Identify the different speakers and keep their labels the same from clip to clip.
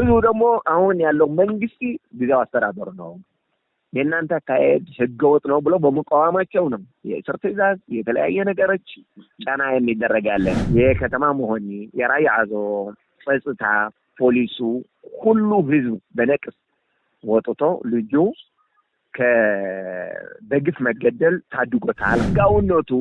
Speaker 1: ህዝቡ ደግሞ አሁን ያለው መንግስት ጊዜው አስተዳደር ነው የእናንተ አካሄድ ህገወጥ ነው ብሎ በመቃወማቸው ነው የእስር ትዕዛዝ የተለያየ ነገሮች ጫና የሚደረግ ያለ የከተማ መሆኒ የራያ አዞ ጸጥታ ፖሊሱ ሁሉ ህዝብ በነቅስ ወጥቶ ልጁ ከበግፍ መገደል ታድጎታል። ጋውነቱ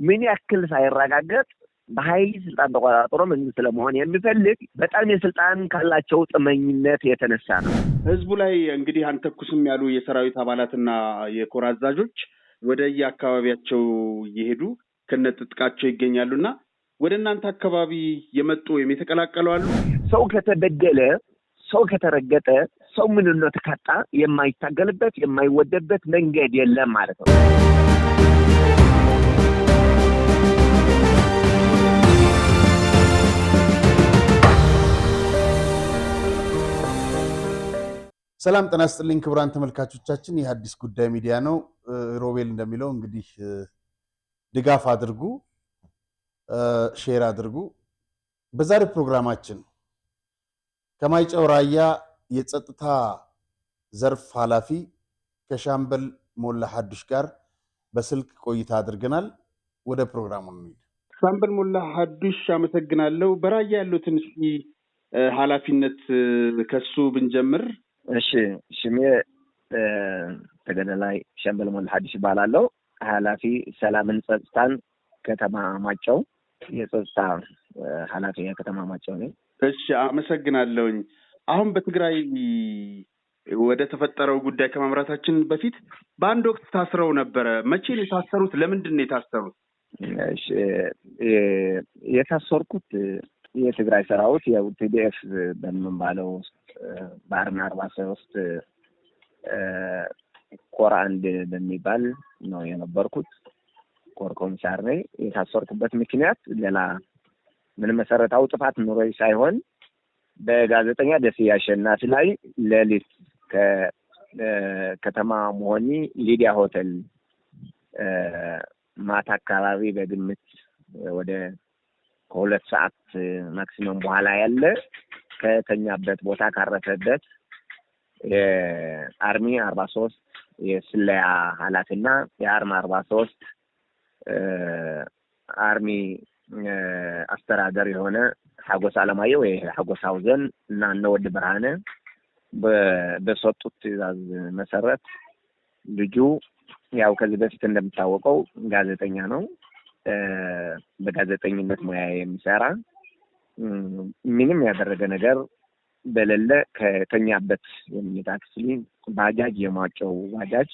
Speaker 1: ምን ያክል ሳይረጋገጥ በኃይል ስልጣን ተቆጣጥሮ መንግስት ለመሆን የሚፈልግ በጣም የስልጣን ካላቸው ጥመኝነት የተነሳ ነው።
Speaker 2: ህዝቡ ላይ እንግዲህ አንተኩስም ያሉ የሰራዊት አባላትና የኮር አዛዦች ወደ የአካባቢያቸው እየሄዱ ከነጥጥቃቸው ይገኛሉና ወደ እናንተ አካባቢ የመጡ ወይም የተቀላቀሉ አሉ።
Speaker 1: ሰው ከተበደለ ሰው ከተረገጠ ሰው ምንነት ካጣ የማይታገልበት የማይወደበት መንገድ የለም ማለት ነው።
Speaker 3: ሰላም ጤና ይስጥልኝ ክቡራን ተመልካቾቻችን፣ የሐዲስ ጉዳይ ሚዲያ ነው። ሮቤል እንደሚለው እንግዲህ ድጋፍ አድርጉ፣ ሼር አድርጉ። በዛሬው ፕሮግራማችን ከማይጨው ራያ የጸጥታ ዘርፍ ኃላፊ ከሻምበል ሞላ ሐዱሽ ጋር በስልክ ቆይታ አድርገናል። ወደ ፕሮግራሙ እንሂድ።
Speaker 2: ሻምበል ሞላ ሐዱሽ አመሰግናለሁ። በራያ ያሉትን ኃላፊነት ከሱ ብንጀምር።
Speaker 1: እሺ ሽሜ ተገደላይ ሻምበል ሞላ ሐዱሽ ይባላል። ኃላፊ ሰላምን ጸጥታን ከተማ ማጨው የጸጥታ ኃላፊ የከተማ ማጨው ነኝ።
Speaker 2: እሺ አመሰግናለሁኝ። አሁን በትግራይ ወደ ተፈጠረው ጉዳይ ከማምራታችን በፊት በአንድ ወቅት ታስረው ነበረ። መቼ ነው የታሰሩት? ለምንድን ነው የታሰሩት?
Speaker 1: እሺ የታሰርኩት የትግራይ ሰራዊት የቲዲኤፍ በሚባለው ባርና 43 ኮር አንድ በሚባል ነው የነበርኩት። ኮር ኮሚሳር ነኝ። የታሰርኩበት ምክንያት ሌላ ምን መሰረታዊ ጥፋት ኑሮኝ ሳይሆን በጋዜጠኛ ደስዬ አሸናፊ ላይ ሌሊት ከከተማ መሆኒ ሊዲያ ሆቴል ማታ አካባቢ በግምት ወደ ከሁለት ሰዓት ማክሲመም በኋላ ያለ ከተኛበት ቦታ ካረፈበት የአርሚ 43 የስለያ ኃላፊና የአርማ 43 አርሚ አስተዳደር የሆነ ሐጎስ አለማየሁ ወይ ሐጎስ አውዘን እና ወድ ብርሃነ በሰጡት ትዕዛዝ መሰረት ልጁ ያው ከዚህ በፊት እንደምታወቀው ጋዜጠኛ ነው። በጋዜጠኝነት ሙያ የሚሰራ ምንም ያደረገ ነገር በሌለ ከተኛበት የሚመጣ ክፍል ባጃጅ የማጨው ባጃጅ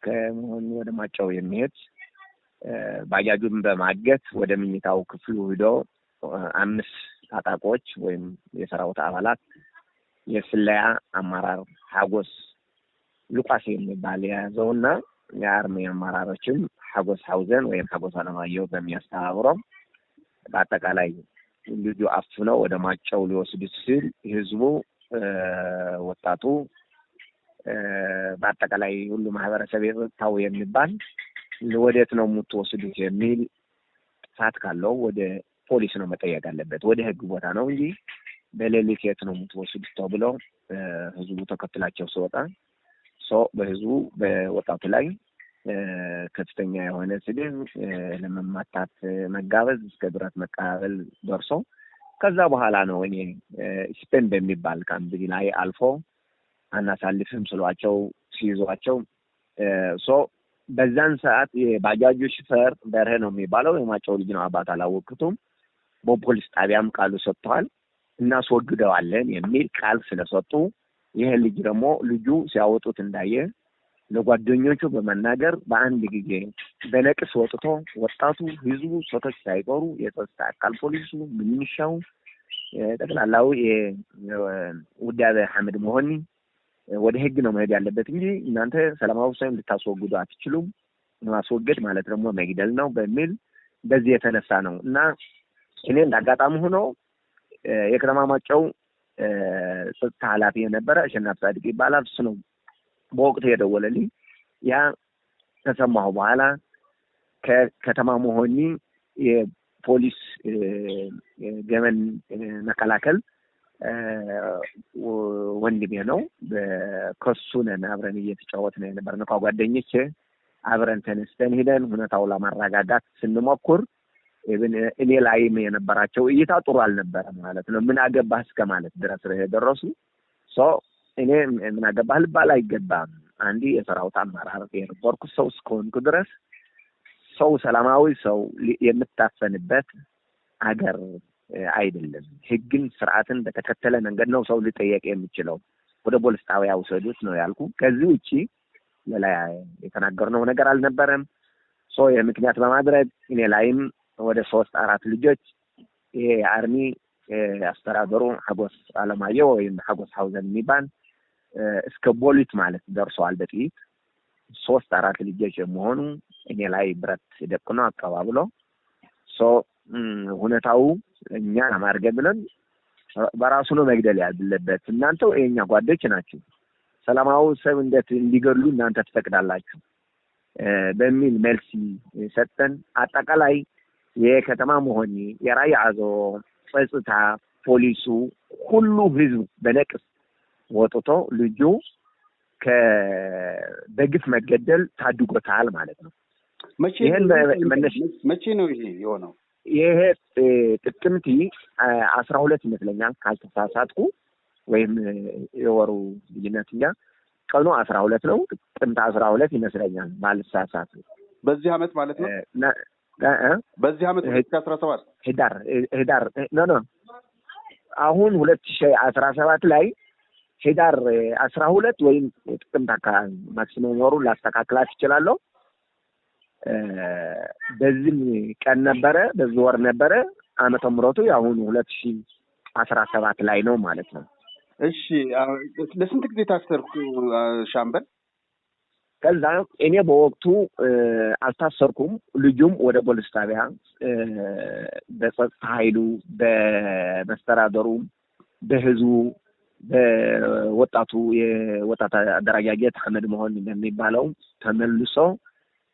Speaker 1: ከመሆኑ ወደ ማጨው የሚሄድ ባጃጁን በማገት ወደ ምኝታው ክፍሉ ሄዶ 5 ታጣቂዎች ወይም የሰራዊት አባላት የስለያ አመራር ሐጎስ ሉቃስ የሚባል የያዘውና የአርሚ አመራሮችም ሐጎስ ሐውዘን ወይም ሐጎስ አለማየሁ በሚያስተባብረው በአጠቃላይ ልጁ አፍነው ወደ ማጨው ሊወስዱ ሲል ህዝቡ ወጣቱ በአጠቃላይ ሁሉ ማህበረሰብ የታው የሚባል ወዴት ነው የምትወስዱት የሚል ጥፋት ካለው ወደ ፖሊስ ነው መጠየቅ አለበት። ወደ ህግ ቦታ ነው እንጂ በሌሊት የት ነው የምትወስዱት ተብሎ ህዝቡ ተከትላቸው ሲወጣ በህዝቡ በወጣቱ ላይ ከፍተኛ የሆነ ስድብ ለመማታት መጋበዝ እስከ ብረት መቀበል ደርሶ ከዛ በኋላ ነው እኔ ስፔን በሚባል ካምፕ ላይ አልፎ አናሳልፍም ስሏቸው ሲይዟቸው በዛን ሰዓት የባጃጁ ሹፌር በርሄ ነው የሚባለው የማጨው ልጅ ነው። አባት አላወቅቱም። በፖሊስ ጣቢያም ቃሉ ሰጥቷል እናስወግደዋለን የሚል ቃል ስለሰጡ ይሄ ልጅ ደግሞ ልጁ ሲያወጡት እንዳየ ለጓደኞቹ በመናገር በአንድ ጊዜ በነቅስ ወጥቶ ወጣቱ ህዝቡ ሶቶች ሳይቀሩ የጸጥታ አካል ፖሊሱ ምንሻው ጠቅላላው የውዳቤ ሐመድ መሆኒ ወደ ህግ ነው መሄድ ያለበት እንጂ እናንተ ሰላማዊ ሰው ልታስወግዱ አትችሉም። ማስወገድ ማለት ደግሞ መግደል ነው በሚል በዚህ የተነሳ ነው እና እኔ እንዳጋጣሚ ሆኖ የከተማ ማጨው ጸጥታ ኃላፊ የነበረ አሸናፊ ጻድቅ ይባላል። እሱ ነው በወቅቱ የደወለልኝ። ያ ተሰማሁ በኋላ ከከተማ መሆኒ የፖሊስ ገመን መከላከል ወንድሜ ነው። ከሱነን አብረን እየተጫወትን የነበርነው ከጓደኞቼ አብረን ተነስተን ሄደን ሁኔታው ለማረጋጋት ስንሞክር እኔ ላይም የነበራቸው እይታ ጥሩ አልነበረም ማለት ነው። ምን አገባህ እስከ ማለት ድረስ የደረሱ እኔ ምን አገባህ ልባል አይገባም። አንዲ የሰራዊት አመራር የነበርኩ ሰው እስከሆንኩ ድረስ ሰው ሰላማዊ ሰው የምታፈንበት አገር አይደለም። ህግን ስርዓትን በተከተለ መንገድ ነው ሰው ሊጠየቅ የሚችለው። ወደ ፖሊስ ጣቢያ ውሰዱት ነው ያልኩ። ከዚህ ውጪ ሌላ የተናገርነው ነገር አልነበረም። የምክንያት በማድረግ እኔ ላይም ወደ 3-4 ልጆች ይሄ አርሚ አስተዳደሩ ሐጎስ አለማየሁ ወይም ሐጎስ ሐውዘን የሚባል እስከ ቦሊት ማለት ደርሰዋል። በጥይት 3-4 ልጆች የመሆኑ እኔ ላይ ብረት ደቅኖ አቀባብሎ ሁኔታው እኛ ለማርገብ ብለን በራሱ ነው መግደል ያለበት። እናንተ የኛ ጓዶች ናችሁ፣ ሰላማዊ ሰው እንዴት እንዲገሉ እናንተ ትፈቅዳላችሁ በሚል መልስ ሰጠን። አጠቃላይ የከተማ መሆኒ የራያ አዞ ጸጥታ ፖሊሱ ሁሉ ህዝብ በነቅስ ወጥቶ ልጁ በግፍ መገደል ታድጎታል ማለት ነው።
Speaker 2: መቼ ነው ይሄ የሆነው?
Speaker 1: ይሄ ጥቅምት 12 ይመስለኛል ካልተሳሳትኩ፣ ወይም የወሩ ልጅነትኛ ቀኑ 12 ነው። ጥቅምት 12 ይመስለኛል ባልሳሳት።
Speaker 2: በዚህ አመት ማለት ነው። በዚህ አመት 2017
Speaker 1: ህዳር ኖ አሁን 2017 ላይ ህዳር 12 ወይም ጥቅምት አካባቢ ማክሲመም ወሩ ላስተካክላት ይችላለሁ። በዚህ ቀን ነበረ፣ በዚህ ወር ነበረ። ዓመተ ምሕረቱ ያሁን 2017 ላይ ነው ማለት ነው።
Speaker 2: እሺ ለስንት ጊዜ ታሰርኩ ሻምበል?
Speaker 1: ከዛ እኔ በወቅቱ አልታሰርኩም። ልጁም ወደ ፖሊስ ጣቢያ በጸጥታ ኃይሉ በመስተዳደሩ በህዝቡ በወጣቱ የወጣት አደረጃጀት አህመድ መሆን እንደሚባለው ተመልሶ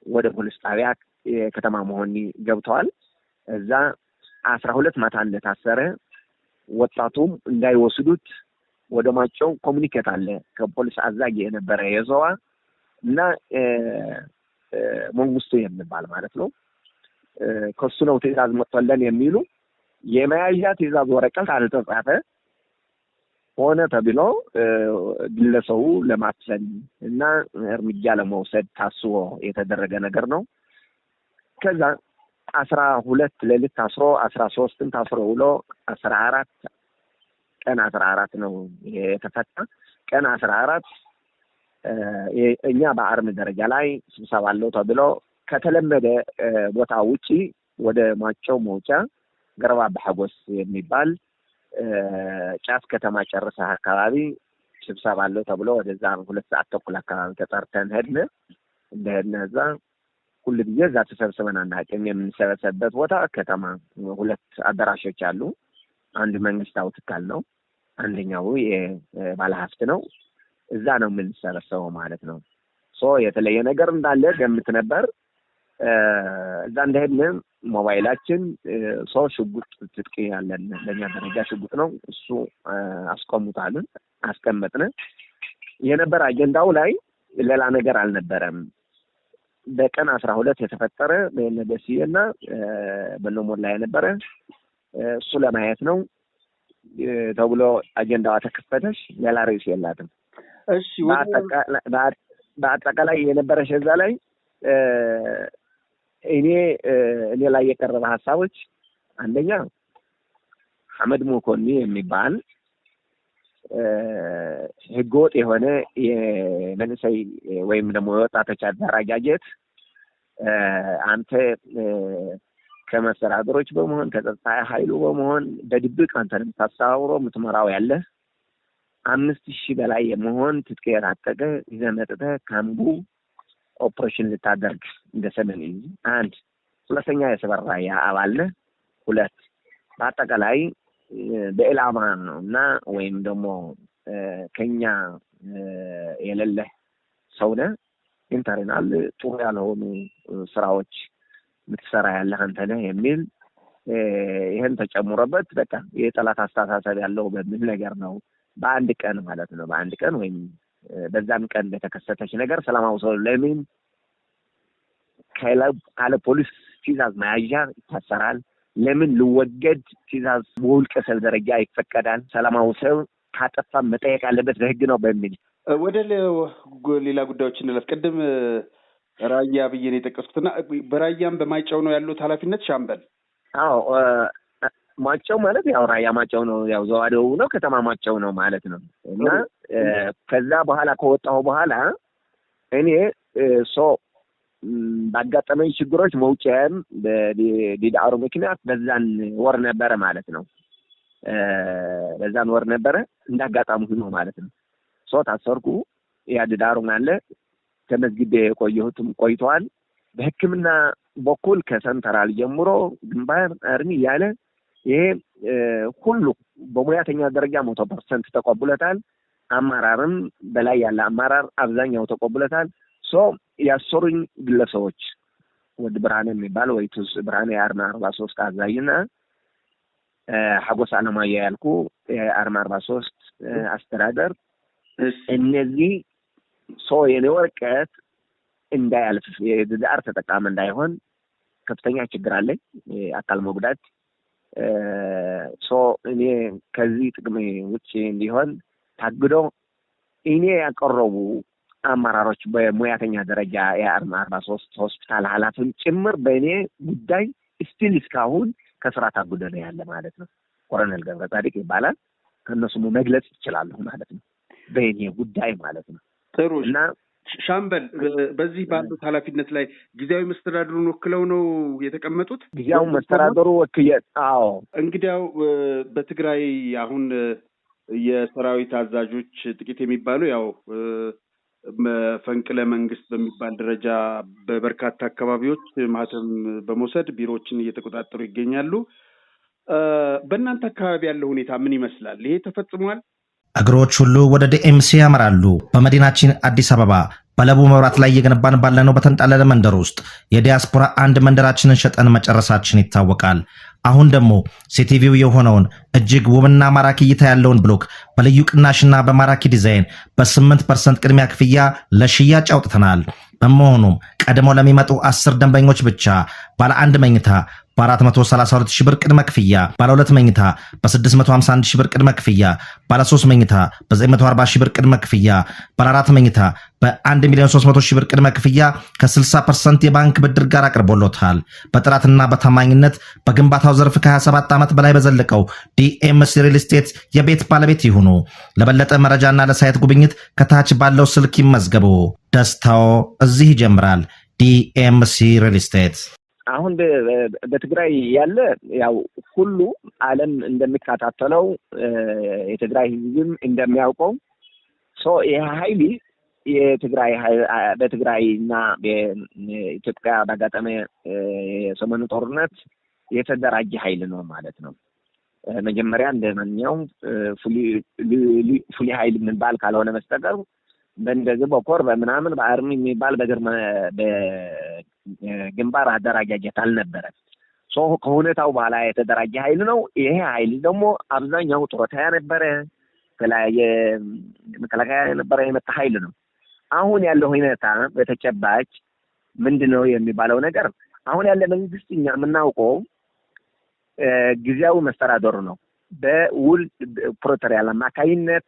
Speaker 1: ወደ ፖሊስ ጣቢያ የከተማ መሆን ገብተዋል። እዛ 12 ማታ እንደታሰረ ወጣቱም እንዳይወስዱት ወደ ማጨው ኮሙኒኬት አለ ከፖሊስ አዛዥ የነበረ የዘዋ እና መንግስቱ የሚባል ማለት ነው። ከሱ ነው ትዕዛዝ መጥቶልን የሚሉ የመያዣ ትዕዛዝ ወረቀት አልተጻፈ ሆነ ተብሎ ግለሰቡ ለማፈን እና እርምጃ ለመውሰድ ታስቦ የተደረገ ነገር ነው። ከዛ 12 ሌሊት ታስሮ 13 ታስሮ ውሎ 14 ነው የተፈታ። ቀን 14 እኛ በአርም ደረጃ ላይ ስብሰባ አለው ተብሎ ከተለመደ ቦታ ውጪ ወደ ማጨው መውጫ ገረባ በሐጎስ የሚባል ጫፍ ከተማ ጨርሳ አካባቢ ስብሰባ አለው ተብሎ ወደዛ 2 ሰዓት ተኩል አካባቢ ተጠርተን ሄድን። እንደሄድን እዛ ሁሉ ጊዜ እዛ ተሰብስበን አናውቅም። የምንሰበሰብበት ቦታ ከተማ 2 አዳራሾች አሉ። አንድ መንግስታዊ ትካል ነው፣ አንደኛው የባለሀብት ነው። እዛ ነው የምንሰበሰበው ማለት ነው። የተለየ ነገር እንዳለ ገምት ነበር። እዛ እንደሄድን ሞባይላችን ሽጉጥ ትጥቅ ያለን ለኛ ደረጃ ሽጉጥ ነው እሱ አስቀምጣልን አስቀመጥን። የነበር አጀንዳው ላይ ሌላ ነገር አልነበረም። በቀን 12 የተፈጠረ በነደሲና በነሞላ የነበረ እሱ ለማየት ነው ተብሎ አጀንዳዋ ተከፈተች። ሌላ ርዕስ የላትም።
Speaker 2: እሺ
Speaker 1: በአጠቃላይ የነበረሽ እዛ ላይ እኔ ላይ የቀረበ ሐሳቦች አንደኛ አህመድ ሙኮኒ የሚባል ህገወጥ የሆነ የመንሰይ ወይም ደግሞ የወጣቶች አደረጃጀት አንተ ከመስተዳድሮች በመሆን ከጸጥታ ኃይሉ በመሆን በድብቅ አንተን የምታስተባብሮ የምትመራው ያለ 5000 በላይ የመሆን ትጥቅ የታጠቀ ይዘህ መጥተህ ካምቡ ኦፕሬሽን ልታደርግ እንደሰመን አንድ ሁለተኛ የሰበራ አባል ነህ። 2 በአጠቃላይ በኢላማ ነውና ወይም ደግሞ ከኛ የሌለ ሰው ነህ። ኢንተርናል ጥሩ ያልሆኑ ስራዎች ምትሰራ ያለህ አንተ ነህ የሚል ይሄን ተጨምሮበት በቃ የጠላት አስተሳሰብ ያለው በምን ነገር ነው በአንድ ቀን ማለት ነው በአንድ ቀን ወይም በዛም ቀን በተከሰተች ነገር ሰላማዊ ሰው ለምን ካለ ፖሊስ ትዕዛዝ መያዣ ይታሰራል? ለምን ልወገድ ትዕዛዝ በውል ከሰል ደረጃ ይፈቀዳል? ሰላማዊ ሰው ካጠፋ መጠየቅ ያለበት በህግ ነው በሚል
Speaker 2: ወደ ሌላ ጉዳዮች እንለፍ። ቅድም ራያ ብዬን የጠቀስኩትና በራያም በማይጨው ነው ያሉት ኃላፊነት ሻምበል?
Speaker 1: አዎ ማጨው ማለት ያው ራያ ማጨው ነው ያው ዘዋደው ነው ከተማ ማጨው ነው ማለት ነው። እና ከዛ በኋላ ከወጣሁ በኋላ እኔ ባጋጠመኝ ችግሮች መውጫም በዲዳሩ ምክንያት በዛን ወር ነበረ ማለት ነው። በዛን ወር ነበረ እንዳጋጣሙ ሆኖ ማለት ነው። ታሰርኩ ያ ዲዳሩን አለ ተመዝግቤ የቆየሁትም ቆይቷል። በሕክምና በኩል ከሰንተራል ጀምሮ ግንባር አርሚ ያለ ይሄ ሁሉ በሙያተኛ ደረጃ 100% ተቀብሎታል። አማራርም በላይ ያለ አማራር አብዛኛው ተቀብሎታል። ያሰሩኝ ግለሰቦች ወድ ብርሃኔ የሚባል ወይቱስ ብርሃኔ አርማ 43 አዛይና ሐጎስ አለማያ ያልኩ አርማ 43 አስተዳደር እነዚህ የኔ ወረቀት እንዳያልፍ የድዳር ተጠቃሚ እንዳይሆን ከፍተኛ ችግር አለኝ አካል መጉዳት እኔ ከዚህ ጥቅም ውጪ እንዲሆን ታግዶ እኔ ያቀረቡ አማራሮች በሙያተኛ ደረጃ የአርማ 43 ሆስፒታል ኃላፊን ጭምር በእኔ ጉዳይ ስቲል እስካሁን ከስራ ታግዶ ነው ያለ ማለት ነው። ኮሎኔል ገብረ ጻድቅ ይባላል። ከነሱ መግለጽ ይችላል ማለት ነው በእኔ ጉዳይ ማለት ነው።
Speaker 2: ጥሩ እና ሻምበል በዚህ ባሉት ኃላፊነት ላይ ጊዜያዊ መስተዳድሩን ወክለው ነው የተቀመጡት?
Speaker 1: ጊዜያዊ መስተዳድሩ ወክዬ አዎ።
Speaker 2: እንግዲያው በትግራይ አሁን የሰራዊት አዛዦች ጥቂት የሚባሉ ያው መፈንቅለ መንግስት በሚባል ደረጃ በበርካታ አካባቢዎች ማህተም በመውሰድ ቢሮዎችን እየተቆጣጠሩ ይገኛሉ። በእናንተ አካባቢ ያለው ሁኔታ ምን ይመስላል? ይሄ ተፈጽሟል?
Speaker 4: እግሮች ሁሉ ወደ ዲኤምሲ ያመራሉ። በመዲናችን አዲስ አበባ በለቡ መብራት ላይ እየገነባን ባለነው በተንጣለለ መንደር ውስጥ የዲያስፖራ አንድ መንደራችንን ሸጠን መጨረሳችን ይታወቃል። አሁን ደግሞ ሲቲቪው የሆነውን እጅግ ውብና ማራኪ እይታ ያለውን ብሎክ በልዩ ቅናሽና በማራኪ ዲዛይን በ8% ቅድሚያ ክፍያ ለሽያጭ አውጥተናል። በመሆኑም ቀድሞ ለሚመጡ 10 ደንበኞች ብቻ ባለ 1 መኝታ በ432 ሺህ ብር ቅድመ ክፍያ፣ ባለ 2 መኝታ በ651 ሺህ ብር ቅድመ ክፍያ፣ ባለ 3 መኝታ በ940 ሺህ ብር ቅድመ ክፍያ፣ ባለ 4 መኝታ በ1,300,000 ሺህ ብር ቅድመ ክፍያ ከ60% የባንክ ብድር ጋር አቅርቦሎታል። በጥራትና በታማኝነት በግንባታው ዘርፍ ከ27 ዓመት በላይ በዘለቀው ዲኤምሲ ሪል ስቴት የቤት ባለቤት ይሁኑ። ለበለጠ መረጃና ለሳይት ጉብኝት ከታች ባለው ስልክ ይመዝገቡ። ደስታው እዚህ ይጀምራል። ዲኤምሲ ሪል ስቴት
Speaker 1: አሁን በትግራይ ያለ ያው ሁሉ ዓለም እንደሚከታተለው የትግራይ ህዝብም እንደሚያውቀው ይሄ ኃይል የትግራይ በትግራይና በኢትዮጵያ ባጋጠመ የሰሜኑ ጦርነት የተደራጀ ኃይል ነው ማለት ነው። መጀመሪያ እንደማንኛውም ፉሊ ኃይል ምንባል ካልሆነ በስተቀር በእንደዚህ በኮር በምናምን በአርሚ የሚባል በግንባር አደራጃጀት አልነበረ። ከሁኔታው በኋላ የተደራጀ ኃይል ነው። ይሄ ኃይል ደግሞ አብዛኛው ጡረታ ነበረ፣ መከላከያ ነበረ የመጣ ኃይል ነው። አሁን ያለው ሁኔታ በተጨባጭ ምንድነው የሚባለው ነገር አሁን ያለ መንግስት እኛ የምናውቀው ጊዜያዊ መስተዳድሩ ነው። በውል ፕሮቶኮል አማካይነት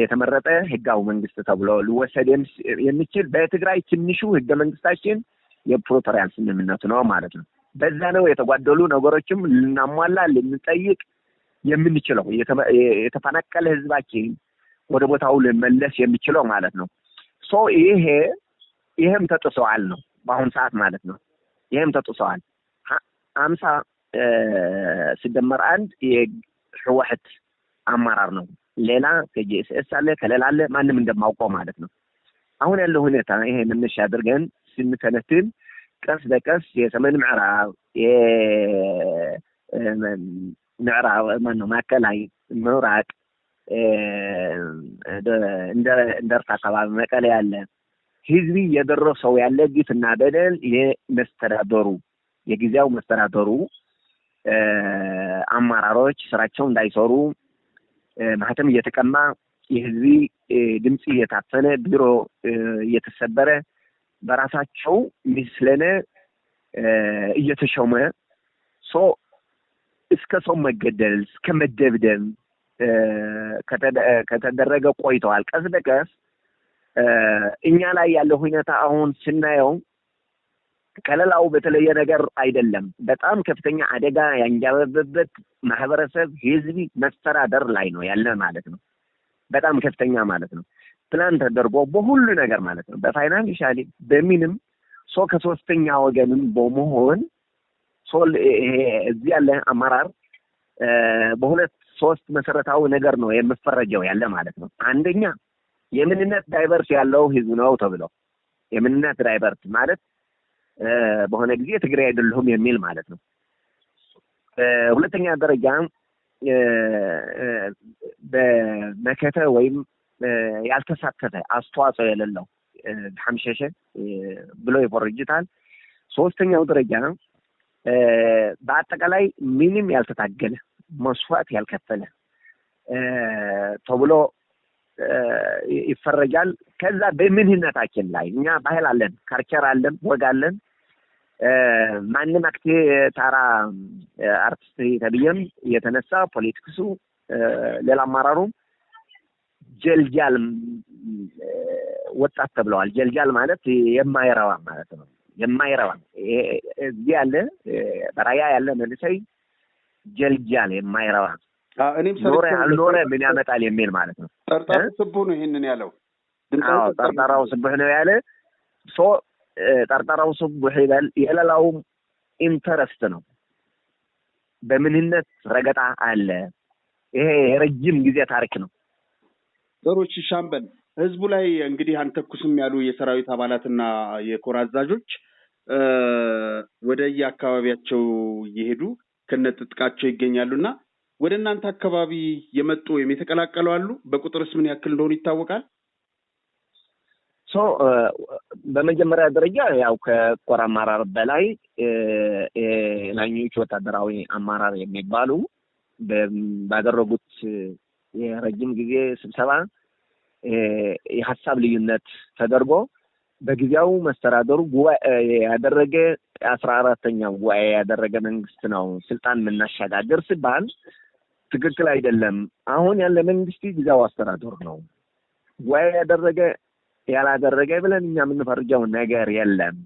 Speaker 1: የተመረጠ ህጋዊ መንግስት ተብሎ ሊወሰድ የሚችል በትግራይ ትንሹ ህገ መንግስታችን የፕሮቶኮል ስምምነት ነው ማለት ነው። በዛ ነው የተጓደሉ ነገሮችም ልናሟላ ልንጠይቅ የምንችለው የተፈናቀለ ህዝባችን ወደ ቦታው ለመለስ የሚችለው ማለት ነው። ይሄም ተጥሷል ነው በአሁን ሰዓት ማለት ነው። ይሄም ተጥሷል 50 ሲደመር 1 የህወሓት አማራር ነው። ሌላ ከጂኤስኤስ አለ ከሌላ አለ ማንም እንደማውቀው ማለት ነው። አሁን ያለው ሁኔታ ይሄ መነሻ አድርገን ስንተነትን ቀስ በቀስ የሰሜን ምዕራብ ምዕራብ ማዕከላዊ ምዕራብ እንደርታ አካባቢ መቀሌ ያለ ህዝብ የደረሰው ያለ ግፍና በደል የመስተዳደሩ የጊዜያዊ መስተዳደሩ አማራሮች ስራቸው እንዳይሰሩ ማህተም እየተቀማ የህዝብ ድምጽ እየታፈነ ቢሮ እየተሰበረ በራሳቸው ምስለነ እየተሾመ እስከ ሰው መገደል እስከ መደብደብ ከተደረገ ቆይተዋል። ቀስ በቀስ እኛ ላይ ያለው ሁኔታ አሁን ስናየው ከሌላው በተለየ ነገር አይደለም። በጣም ከፍተኛ አደጋ ያንጃበበበት ማህበረሰብ ህዝብ መስተዳደር ላይ ነው ያለ ማለት ነው። በጣም ከፍተኛ ማለት ነው። ፕላን ተደርጎ በሁሉ ነገር ማለት ነው። በፋይናንሻሊ በሚንም ከሶስተኛ ወገንም በመሆን እዚህ ያለ አመራር በሁለት ሶስት መሰረታዊ ነገር ነው የምፈረጀው ያለ ማለት ነው። አንደኛ የምንነት ዳይቨርስ ያለው ህዝብ ነው ተብሎ የምንነት ዳይቨርስ ማለት በሆነ ጊዜ ትግራይ አይደለሁም የሚል ማለት ነው። ሁለተኛ ደረጃ በመከተ ወይም ያልተሳተፈ አስተዋጽኦ የሌለው ሐምሸሸ ብሎ ይፈርጅታል። ሶስተኛው ደረጃ በአጠቃላይ ምንም ያልተታገለ መስዋዕት ያልከፈለ ተብሎ ይፈረጃል። ከዛ በምንነታችን ላይ እኛ ባህል አለን፣ ካልቸር አለን፣ ወግ አለን። ማንም አክቴ ታራ አርቲስት ተብየም የተነሳ ፖለቲክሱ ሌላ አማራሩ ጀልጃል ወጣት ተብለዋል። ጀልጃል ማለት የማይረባ ማለት ነው። የማይረባ እዚህ ያለ በራያ ያለ መልሰይ ጀልጃል የማይረባ
Speaker 2: እኔም
Speaker 1: ኖረ አልኖረ ምን ያመጣል የሚል ማለት ነው።
Speaker 2: ጠርጣራው ስቡህ ነው ይሄንን ያለው።
Speaker 1: ጠርጣራው ስቡህ ነው ያለ ጠርጣራው ስቡህ ይላል። የሌላው ኢንተረስት ነው። በምንነት ረገጣ አለ። ይሄ የረጅም ጊዜ ታሪክ ነው።
Speaker 2: ዶሮች ሻምበል ህዝቡ ላይ እንግዲህ አንተኩስም ያሉ የሰራዊት አባላትና የኮር አዛዦች ወደ የአካባቢያቸው እየሄዱ ከነጥጥቃቸው ይገኛሉና ወደ እናንተ አካባቢ የመጡ የተቀላቀሉ አሉ? በቁጥርስ ምን ያክል እንደሆነ ይታወቃል?
Speaker 1: በመጀመሪያ ደረጃ ያው ከኮር አመራር በላይ ላኞች ወታደራዊ አመራር የሚባሉ ባደረጉት የረጅም ጊዜ ስብሰባ የሐሳብ ልዩነት ተደርጎ በጊዜው መስተዳደሩ ጉባኤ ያደረገ 14ኛው ጉባኤ ያደረገ መንግስት ነው ስልጣን መናሻጋገር ሲባል ትክክል አይደለም። አሁን ያለ መንግስት ጊዜው አስተዳደር ነው። ጉባኤ ያደረገ ያላደረገ ብለን እኛ የምንፈርጀው ነገር የለም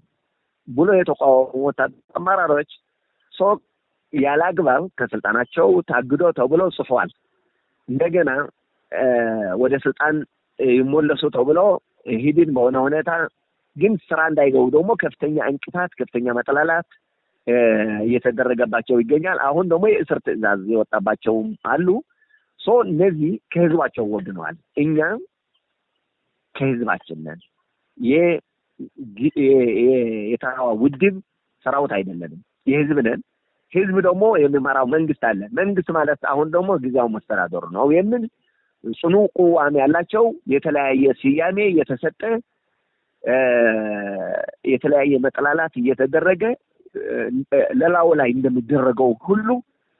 Speaker 1: ብሎ የተቃወሙ አመራሮች ያላግባብ ከስልጣናቸው ታግዶ ተብሎ ጽፏል። እንደገና ወደ ስልጣን ይሞለሱ ተብሎ ሂድን በሆነ ሁኔታ ግን ስራ እንዳይገቡ ደግሞ ከፍተኛ እንቅፋት ከፍተኛ መጠላላት እየተደረገባቸው ይገኛል። አሁን ደግሞ የእስር ትዕዛዝ የወጣባቸው አሉ። እነዚህ ከህዝባቸው ወግነዋል። እኛ ከህዝባችን ነን። የተራዋ ውድብ ሰራዊት አይደለንም፣ የህዝብ ነን። ህዝብ ደግሞ የሚመራው መንግስት አለ። መንግስት ማለት አሁን ደግሞ ጊዜያዊ መስተዳደር ነው የሚል ጽኑ ቋም ያላቸው የተለያየ ስያሜ የተሰጠ የተለያየ መጠላላት እየተደረገ ለላው ላይ እንደሚደረገው ሁሉ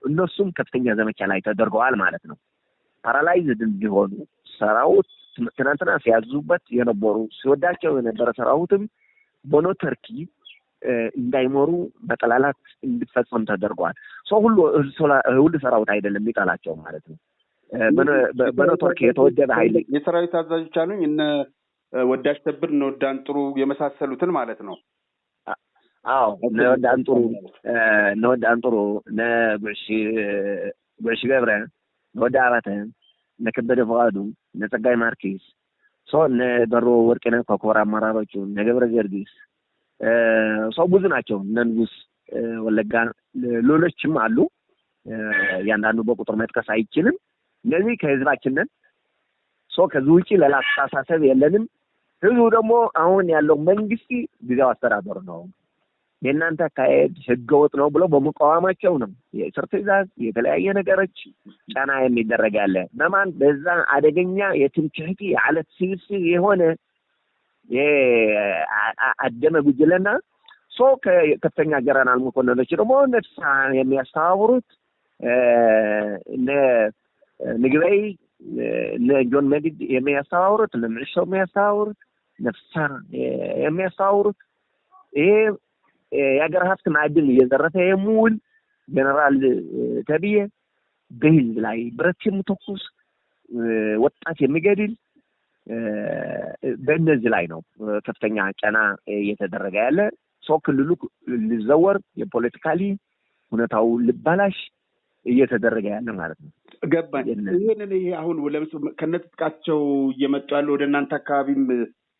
Speaker 1: እነሱም ከፍተኛ ዘመቻ ላይ ተደርገዋል ማለት ነው። ፓራላይዝድ እንዲሆኑ ሰራዊት ትናንትና ሲያዙበት የነበሩ ሲወዳቸው የነበረ ሰራዊትም በኖተርኪ እንዳይመሩ መጠላላት እንዲፈጸም ተደርጓል። ሁሉ ሰራዊት አይደለም የሚጣላቸው ማለት ነው። በኖተርኪ የተወደደ ኃይል
Speaker 2: የሰራዊት አዛዦች አሉኝ እነ ወዳሽ ተብር ነው ዳንጥሩ የመሳሰሉትን ማለት ነው።
Speaker 1: አዎ ነወዳንጥሩ ነጉሽ ገብረ ነወዳባተ ነከበደ ፈቃዱ ነጸጋይ ማርኪስ ነበሮ ወርቅነህ ከኮር አመራሮቹ ነገብረ ገርጊስ ብዙ ናቸው። ነንጉስ ወለጋ ሌሎችም አሉ። ያንዳንዱ በቁጥር መጥቀስ አይችልም። እነዚህ ከህዝባችን ነን። ከዚህ ውጪ ሌላ አስተሳሰብ የለንም። ህዝቡ ደግሞ አሁን ያለው መንግስት ጊዜያዊ አስተዳደር ነው፣ የእናንተ አካሄድ ህገወጥ ነው ብሎ በመቃወማቸው ነው የእስር ትዕዛዝ የተለያየ ነገሮች ጫና የሚደረግ ያለ በማን በዛ አደገኛ የትምክህት የዓለት ስብስብ የሆነ አደመ ጉጅለና ከፍተኛ ጀነራል መኮንኖች ደግሞ ነፍሳ የሚያስተባብሩት ንግበይ ለጆን መዲድ የሚያስተባብሩት ለምንሽው የሚያስተባብሩት ነፍሳ የሚያስተባብሩት ይሄ የሀገር ሀብት ማዕድን እየዘረፈ የሙል ጀነራል ተብዬ በህዝብ ላይ ብረት የሚተኩስ ወጣት የሚገድል በእነዚህ ላይ ነው ከፍተኛ ጫና እየተደረገ ያለ። ክልሉ ሊዘወር የፖለቲካሊ ሁኔታው ልባላሽ እየተደረገ ያለ ማለት ነው።
Speaker 2: ገባኝ። ይሄንን አሁን ከነጥቃቸው እየመጡ ያለው ወደ እናንተ አካባቢም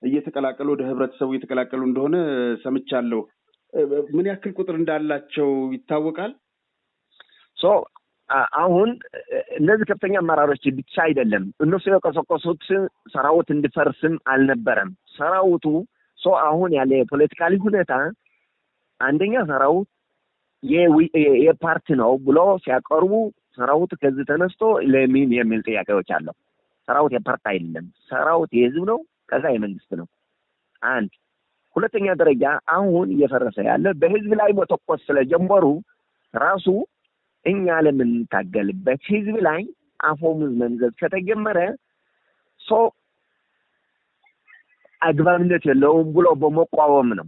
Speaker 2: እየተቀላቀሉ ወደ ህብረተሰቡ እየተቀላቀሉ እንደሆነ ሰምቻለሁ። ምን ያክል ቁጥር እንዳላቸው ይታወቃል?
Speaker 1: አሁን እነዚህ ከፍተኛ አመራሮች ብቻ አይደለም እነሱ የቀሰቀሱት ሰራዊት እንዲፈርስም አልነበረም። ሰራዊቱ አሁን ያለ ፖለቲካሊ ሁኔታ አንደኛ ሰራዊት የፓርቲ ነው ብሎ ሲያቀርቡ ሰራዊት ከዚህ ተነስቶ ለምን የሚል ጥያቄዎች አለው። ሰራዊት የፓርቲ አይደለም፣ ሰራዊት የህዝብ ነው፣ ከዛ የመንግስት ነው። አንድ ሁለተኛ ደረጃ አሁን እየፈረሰ ያለ በህዝብ ላይ መተኮስ ስለጀመሩ ራሱ እኛ ለምንታገልበት ህዝብ ላይ አፎሙዝ መንዘዝ ከተጀመረ አግባብነት የለውም ብሎ በመቋወም ነው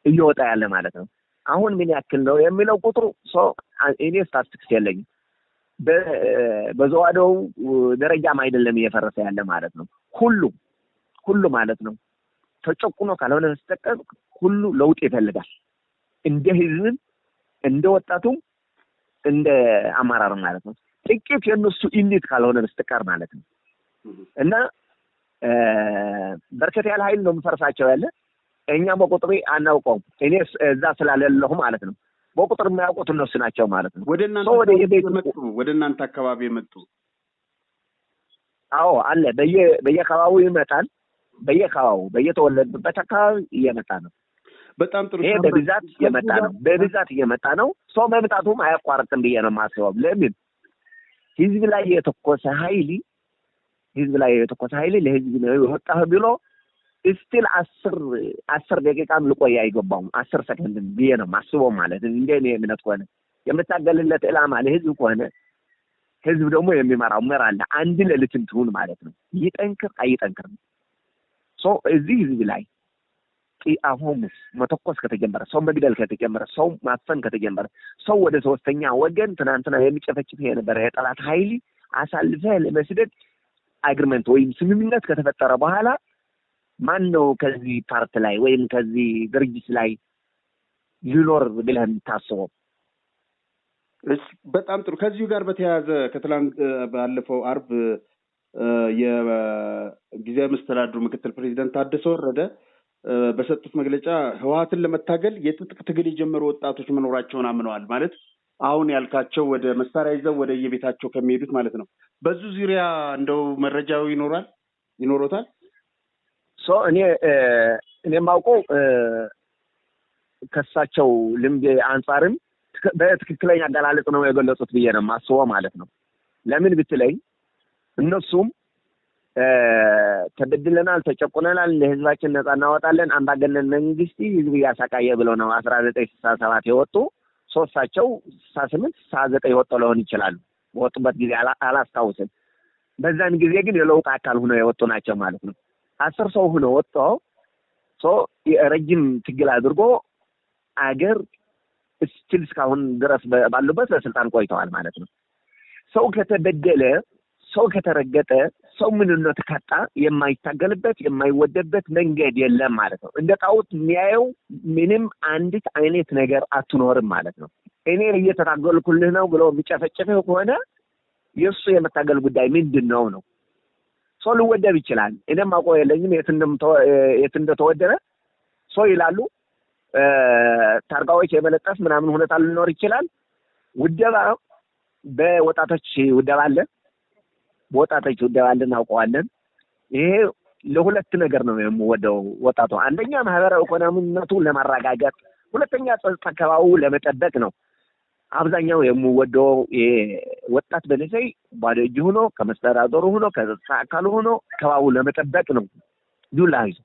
Speaker 1: እየወጣ ያለ ማለት ነው። አሁን ምን ያክል ነው የሚለው ቁጥሩ እኔ ስታቲስቲክስ የለኝም። በዘዋደው ደረጃም አይደለም እየፈረሰ ያለ ማለት ነው። ሁሉ ማለት ነው ተጨቁኖ ካልሆነ በስተቀር ሁሉ ለውጥ ይፈልጋል። እንደ ህዝብ እንደ ወጣቱም እንደ አማራር ማለት ነው። ጥቂት የነሱ ኢሊት ካልሆነ በስተቀር ማለት ነው። እና በርከት ያለ ኃይል ነው መፈረሳቸው ያለ። እኛ በቁጥር አናውቀውም። እኔ እዛ ስላለለሁ ማለት ነው። በቁጥር የሚያውቁት እነሱ ናቸው ማለት ነው።
Speaker 2: ወደ እናንተ አካባቢ የመጡ
Speaker 1: አዎ አለ። በየአካባቢው ይመጣል። በየተወለደበት አካባቢ እየመጣ ነው።
Speaker 2: በጣም ጥሩ።
Speaker 1: ይሄ በብዛት እየመጣ ነው። መምጣቱም አያቋርጥም ብዬ ነው የማስበው። ለምን ህዝብ ላይ የተኮሰ ኃይል ለህዝብ ነው የወጣው ብሎ ስቲል 10 ደቂቃም ልቆይ አይገባውም። 10 ሰከንድ ብዬ ነው የማስበው ማለት ነው። እንደኔ እምነት ከሆነ የምታገልለት ዕላማ ለህዝብ ከሆነ ህዝብ ደግሞ የሚመራው አለ አንድ ለልትም ትሁን ማለት ነው። ይጠንክር አይጠንክር እዚህ ህዝብ ላይ አሁንስ መተኮስ ከተጀመረ ሰው መግደል ከተጀመረ ሰው ማፈን ከተጀመረ ሰው ወደ ሶስተኛ ወገን ትናንትና የሚጨፈጭፍ የነበረ የጠላት ኃይል አሳልፈ ለመስደድ አግሪመንት ወይም ስምምነት ከተፈጠረ በኋላ ማን ነው ከዚህ ፓርት ላይ ወይም ከዚህ ድርጅት ላይ ሊኖር ብለህ የምታስበው?
Speaker 2: በጣም ጥሩ። ከዚሁ ጋር በተያያዘ ከትላንት ባለፈው አርብ የጊዜያዊ መስተዳድሩ ምክትል ፕሬዚዳንት ታደሰ ወረደ በሰጡት መግለጫ ህወሓትን ለመታገል የትጥቅ ትግል የጀመሩ ወጣቶች መኖራቸውን አምነዋል። ማለት አሁን ያልካቸው ወደ መሳሪያ ይዘው ወደ የቤታቸው ከሚሄዱት ማለት ነው። በዙ ዙሪያ እንደው መረጃው ይኖሮታል?
Speaker 1: እኔ ማውቀው ከሳቸው ልምድ አንፃርም በትክክለኛ አገላለጽ ነው የገለጹት ብዬ ነው የማስበው ማለት ነው። ለምን ብትለኝ እነሱም ተበድለናል፣ ተጨቁነናል፣ ለህዝባችን ነፃ እናወጣለን፣ አምባገነን መንግስት ህዝብ ያሳቃየ ብለው ነው 1967 የወጡ። ሶስታቸው 68 69 የወጡ ሊሆን ይችላሉ። በወጡበት ጊዜ አላስታውስም። በዛን ጊዜ ግን የለውጥ አካል ሆነው የወጡ ናቸው ማለት ነው። 10 ሰው ሆነው ወጥተው ረጅም ትግል አድርጎ አገር እስቲል እስካሁን ድረስ ባሉበት በስልጣን ቆይተዋል ማለት ነው። ሰው ከተበደለ፣ ሰው ከተረገጠ፣ ሰው ምንነት ካጣ የማይታገልበት የማይወደበት መንገድ የለም ማለት ነው። እንደ ጣውት የሚያየው ምንም አንዲት አይነት ነገር አትኖርም ማለት ነው። እኔ እየተታገልኩልህ ነው ብሎ የሚጨፈጨፈው ከሆነ የሱ የመታገል ጉዳይ ምንድነው ነው? ሰው ሊወደብ ይችላል። እኔም አውቀው የለኝም የት እንደተወደረ ሰው ይላሉ። ታርጋዎች የመለጠፍ ምናምን ሁኔታ ሊኖር ይችላል። ውደባ በወጣቶች ውደባ አለ። በወጣቶች ውደባ አለ እናውቀዋለን። ይሄ ለሁለት ነገር ነው የሚወደው ወጣቱ። አንደኛ ማህበራዊ ኢኮኖሚነቱን ለማረጋጋት፣ ሁለተኛ ጸጥታ አካባቢው ለመጠበቅ ነው። አብዛኛው የሚወደው ወጣት በነሰይ ባዶ እጅ ሆኖ ከመስተዳደሩ ሆኖ ከጸጥታ አካሉ ሆኖ አካባቢው ለመጠበቅ ነው ዱላ ይዞ።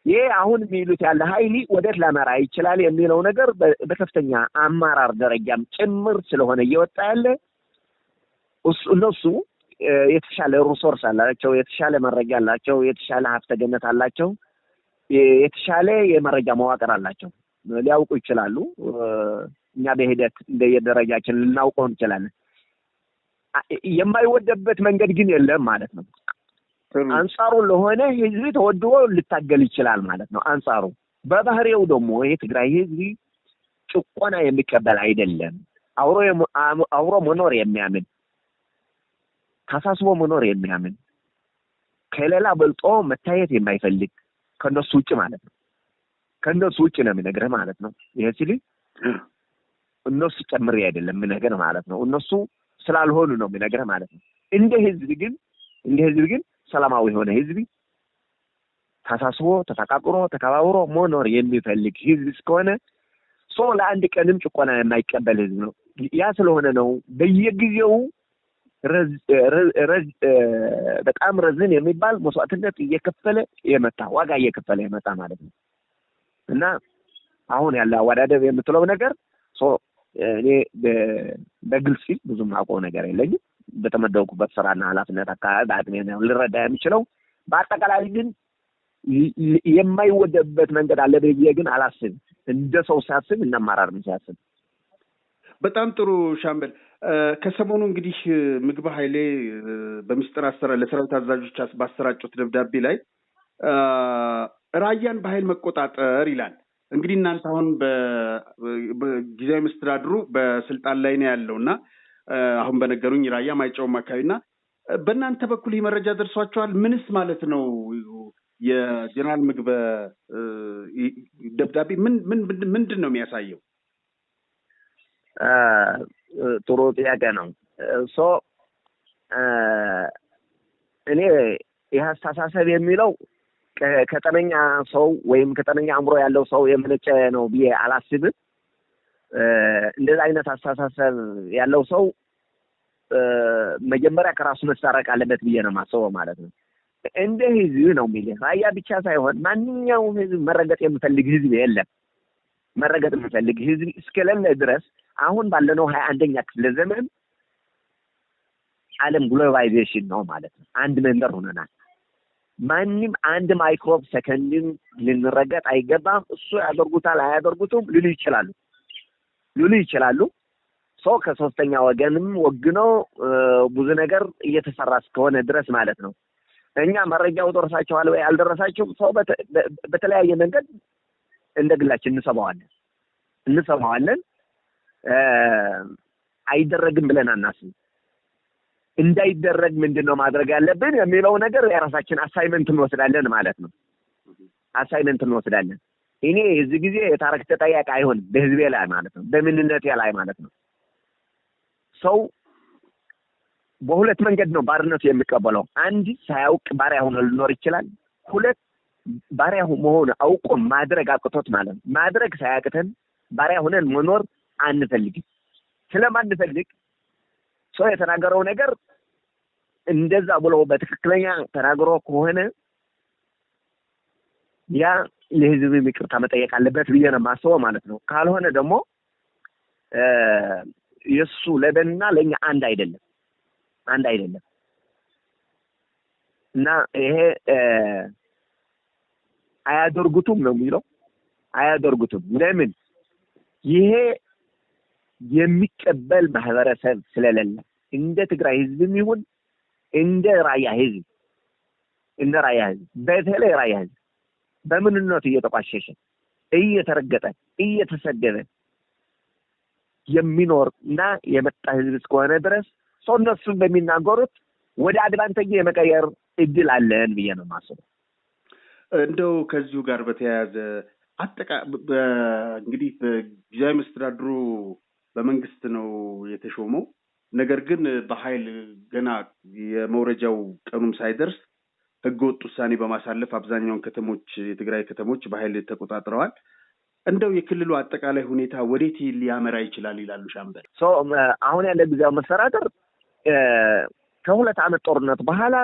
Speaker 1: ይሄ አሁን የሚሉት ያለ ኃይል ወዴት ላመራ ይችላል የሚለው ነገር በከፍተኛ አመራር ደረጃም ጭምር ስለሆነ እየወጣ ያለ እነሱ የተሻለ ሪሶርስ አላቸው፣ የተሻለ መረጃ አላቸው፣ የተሻለ ሀብተ ገነት አላቸው፣ የተሻለ የመረጃ መዋቅር አላቸው። ሊያውቁ ይችላሉ። እኛ በሂደት እንደየደረጃችን ልናውቀው እንችላለን። የማይወደበት መንገድ ግን የለም ማለት ነው። አንጻሩ ለሆነ ህዝብ ተወድቦ ልታገል ይችላል ማለት ነው። አንጻሩ በባህሪው ደግሞ የትግራይ ህዝብ ጭቆና የሚቀበል አይደለም። አውሮ መኖር የሚያምን ተሳስቦ መኖር የሚያምን ከሌላ በልጦ መታየት የማይፈልግ ከነሱ ውጭ ማለት ነው። ከነሱ ውጭ ነው የሚነግርህ ማለት ነው። ይሄ ሲል እነሱ ጨምሬ አይደለም የሚነግርህ ማለት ነው። እነሱ ስላልሆኑ ነው የሚነግርህ ማለት ነው። እንደ ህዝብ ግን ሰላማዊ የሆነ ህዝብ ተሳስቦ ተፈቃቅሮ ተከባብሮ መኖር የሚፈልግ ህዝብ እስከሆነ ለአንድ ቀንም ጭቆና የማይቀበል ህዝብ ነው። ያ ስለሆነ ነው በየጊዜው በጣም ረዝን የሚባል መስዋዕትነት እየከፈለ ዋጋ እየከፈለ የመጣ ማለት ነው። እና አሁን ያለ አወዳደብ የምትለው ነገር እኔ በግልጽ ብዙም አውቀው ነገር የለኝም። በተመደብኩበት ስራና ኃላፊነት አካባቢ በአቅሜ ነው ልረዳ የምችለው። በአጠቃላይ ግን የማይወደበት መንገድ አለ ብዬ ግን አላስብም። እንደ ሰው ሲያስብ እናማራር ሲያስብ
Speaker 2: በጣም ጥሩ ሻምበል። ከሰሞኑ እንግዲህ ምግብ ኃይሌ በሚስጥር ለሰራዊት አዛዦች ባሰራጩት ደብዳቤ ላይ ራያን በኃይል መቆጣጠር ይላል። እንግዲህ እናንተ አሁን በጊዜያዊ መስተዳድሩ በስልጣን ላይ ነው ያለውና አሁን በነገሩኝ ራያ ማይጨውም አካባቢና በእናንተ በኩል መረጃ ደርሷቸዋል? ምንስ ማለት ነው? የጀነራል ምግበ ደብዳቤ ምንድን ነው የሚያሳየው?
Speaker 1: ጥሩ ጥያቄ ነው። እኔ ይህ አስተሳሰብ የሚለው ከጠነኛ ሰው ወይም ከጠነኛ አእምሮ ያለው ሰው የመነጨ ነው ብዬ አላስብም። እንደዛ አይነት አስተሳሰብ ያለው ሰው መጀመሪያ ከራሱ መሳረቅ አለበት ብዬ ነው የማስበው ማለት ነው። እንደ ህዝብ ነው የሚልህ። ራያ ብቻ ሳይሆን ማንኛውም ህዝብ መረገጥ የሚፈልግ ህዝብ የለም። መረገጥ የሚፈልግ ህዝብ እስከሌለ ድረስ አሁን ባለነው 21ኛ ክፍለ ዘመን ዓለም ግሎባላይዜሽን ነው ማለት ነው። አንድ መንደር ሆነናል። ማንም አንድ ማይክሮብ ሰከንድን ልንረገጥ አይገባም። እሱ ያደርጉታል አያደርጉትም ሊሉ ይችላሉ። ከሶስተኛ ወገንም ወግኖ ብዙ ነገር እየተሰራ እስከሆነ ድረስ ማለት ነው። እኛ መረጃው ደረሳቸዋል ወይ አልደረሳቸውም በተለያየ መንገድ እንደግላችን እንሰማዋለን። አይደረግም ብለን አናስብ። እንዳይደረግ ምንድነው ማድረግ ያለብን የሚለው ነገር የራሳችን አሳይመንት እንወስዳለን ማለት ነው። እኔ እዚህ ጊዜ የታሪክ ተጠያቂ አይሆንም በህዝቤ ላይ ማለት ነው፣ በምንነቴ ላይ ማለት ነው። ሰው በሁለት መንገድ ነው ባርነቱ የሚቀበለው። አንድ ሳያውቅ ባሪያ ሆኖ ሊኖር ይችላል። ሁለት ባሪያ መሆን አውቆ ማድረግ አቅቶት ማለት ነው። ማድረግ ሳያቅተን ባሪያ ሆነን መኖር አንፈልግም። ስለማንፈልግ ሰው የተናገረው ነገር እንደዛ ብሎ በትክክለኛ ተናግሮ ከሆነ ያ ለህዝብ ይቅርታ መጠየቅ አለበት ብዬ ነው የማስበው ማለት ነው። ካልሆነ ደግሞ የሱ ለበና ለኛ አንድ አይደለም እና ይሄ አያደርጉትም ነው የሚለው። አያደርጉትም ለምን? ይሄ የሚቀበል ማህበረሰብ ስለሌለ እንደ ትግራይ ህዝብም ይሁን እንደ ራያ ህዝብ በተለይ ራያ ህዝብ በምንነቱ እየተቋሸሸ እየተረገጠ እየተሰደበ የሚኖር እና የመጣ ህዝብ እስከሆነ ድረስ እነሱን በሚናገሩት ወደ አድቫንቴጅ የመቀየር እድል አለን ብዬ ነው የማስበው።
Speaker 2: እንደው ከዚሁ ጋር በተያያዘ እንግዲህ በጊዜያዊ መስተዳድሩ በመንግስት ነው የተሾመው። ነገር ግን በኃይል ገና የመውረጃው ቀኑም ሳይደርስ ህገወጥ ውሳኔ በማሳለፍ አብዛኛውን የትግራይ ከተሞች በኃይል ተቆጣጥረዋል። እንደው የክልሉ አጠቃላይ ሁኔታ ወዴት ሊያመራ ይችላል ይላሉ ሻምበል?
Speaker 1: አሁን ያለ ጊዜያዊ መስተዳድር ከ2 ዓመት ጦርነት በኋላ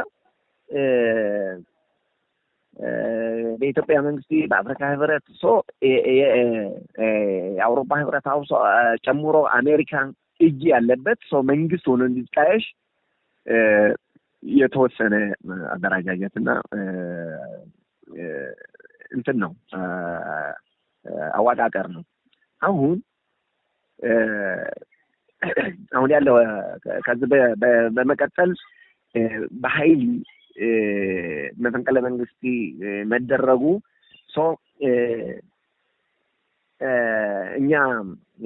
Speaker 1: በኢትዮጵያ መንግስት በአፍሪካ ህብረት የአውሮፓ ህብረት አውሶ ጨምሮ አሜሪካ እጅ ያለበት መንግስት ሆኖ እንዲታየሽ የተወሰነ አደረጃጀትና እንትን ነው አዋቃቀር ነው። አሁን ያለው ከዚህ በመቀጠል በኃይል መፈንቅለ መንግስት መደረጉ እኛ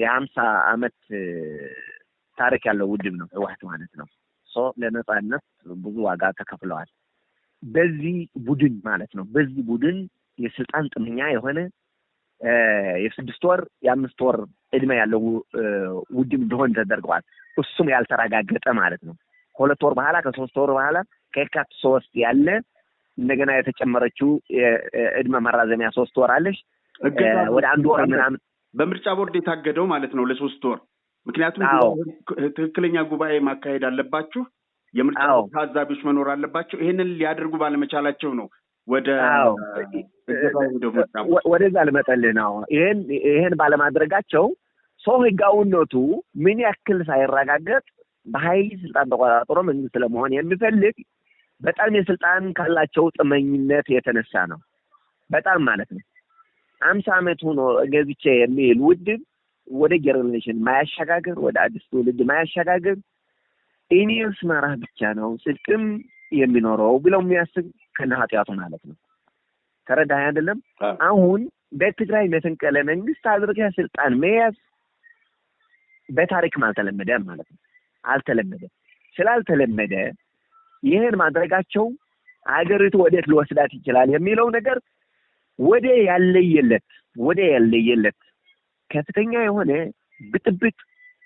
Speaker 1: የ50 ዓመት ታሪክ ያለው ውድብ ነው ህወሓት ማለት ነው። ለነጻነት ብዙ ዋጋ ተከፍለዋል። በዚህ ቡድን ማለት ነው በዚህ ቡድን የስልጣን ጥመኛ የሆነ የ6 ወር የ5 ወር እድሜ ያለው ውድብ እንደሆነ ተደርገዋል። እሱም ያልተረጋገጠ ማለት ነው። ከ2 ወር በኋላ ከ3 ወር በኋላ ከየካቲት 3 ያለ እንደገና የተጨመረችው እድሜ ማራዘሚያ 3 ወር አለሽ ወደ 1 ወር ምናምን
Speaker 2: በምርጫ ቦርድ የታገደው ማለት ነው ለ3 ወር። ምክንያቱም ትክክለኛ ጉባኤ ማካሄድ አለባችሁ፣ የምርጫ ታዛቢዎች መኖር አለባቸው። ይሄንን ሊያደርጉ ባለመቻላቸው ነው
Speaker 1: ወደዛ ልመጣልህ ነው። ይሄን ባለማድረጋቸው ህጋዊነቱ ምን ያክል ሳይረጋገጥ በኃይል ስልጣን ተቆጣጥሮ መንግስት ለመሆን የሚፈልግ በጣም የስልጣን ካላቸው ጥመኝነት የተነሳ ነው። በጣም ማለት ነው 50 ዓመት ሆኖ ገብቼ የሚል ውድብ ወደ ጀነሬሽን ማያሸጋግር ወደ አዲስ ትውልድ ማያሸጋግር ኢኒየስ ማራህ ብቻ ነው ጽድቅም የሚኖረው ብለው የሚያስብ ከነኃጢያቱ ማለት ነው። ተረዳህ አይደለም? አሁን በትግራይ መፈንቅለ መንግስት አድርገህ ስልጣን መያዝ በታሪክ አልተለመደም ማለት ነው። አልተለመደም። ስላልተለመደ ይሄን ማድረጋቸው አገሪቱ ወዴት ሊወስዳት ይችላል የሚለው ነገር ወደ ያለየለት ከፍተኛ የሆነ ብጥብጥ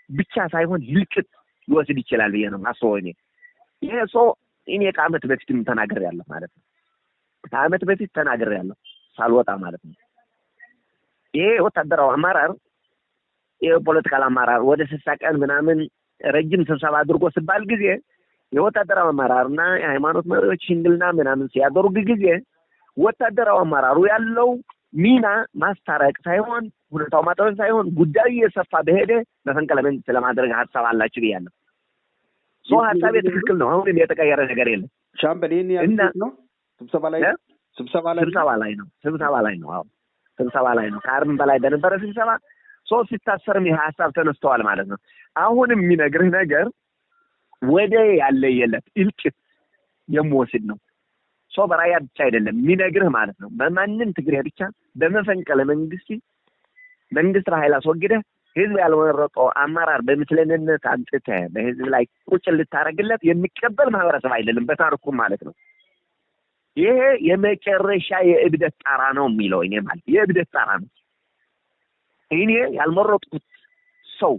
Speaker 1: ብቻ ሳይሆን ይልቅጥ ሊወስድ ይችላል ብዬ ነው ማስበው። ይሄ እኔ ከዓመት በፊትም ተናግሬያለሁ ማለት ነው። ከዓመት በፊት ተናግሬያለሁ ሳልወጣ ማለት ነው። ይሄ ወታደራዊ አመራር የፖለቲካል አመራር ወደ 60 ቀን ምናምን ረጅም ስብሰባ አድርጎ ሲባል ጊዜ የወታደራዊ አመራርና የሃይማኖት መሪዎች ሽምግልና ምናምን ሲያደርጉ ጊዜ ወታደራዊ አመራሩ ያለው ሚና ማስታረቅ ሳይሆን ሁኔታው ማጣወቅ ሳይሆን ጉዳዩ የሰፋ በሄደ መፈንቅለ መንግስት ለማድረግ ሀሳብ አላችሁ ብያለሁ። ሀሳብ ትክክል ነው። አሁን የተቀየረ ነገር የለም።
Speaker 2: ሻምበሌን ያሉት ነው ስብሰባ ላይ ነው። አዎ ስብሰባ ላይ ነው። ከአርብ በላይ በነበረ ስብሰባ ሲታሰርም ይሄ ሀሳብ ተነስተዋል ማለት ነው። አሁንም የሚነግርህ ነገር ወደ ያለየለት እልቂት የሚወስድ ነው። በራያ ብቻ አይደለም የሚነግርህ ማለት ነው። በማንም ትግሬ ብቻ በመፈንቅለ መንግስት ኃይል አስወግደህ ህዝብ ያልመረጠው አመራር በምስለኔነት አንጥተህ በህዝብ ላይ ቁጭ ልታረግለት የሚቀበል ማህበረሰብ አይደለም በታሪኩም ማለት ነው። ይሄ የመጨረሻ የእብደት ጣራ ነው የሚለው እኔ ማለት የእብደት ጣራ ነው። እኔ ያልመረጥኩት ሰው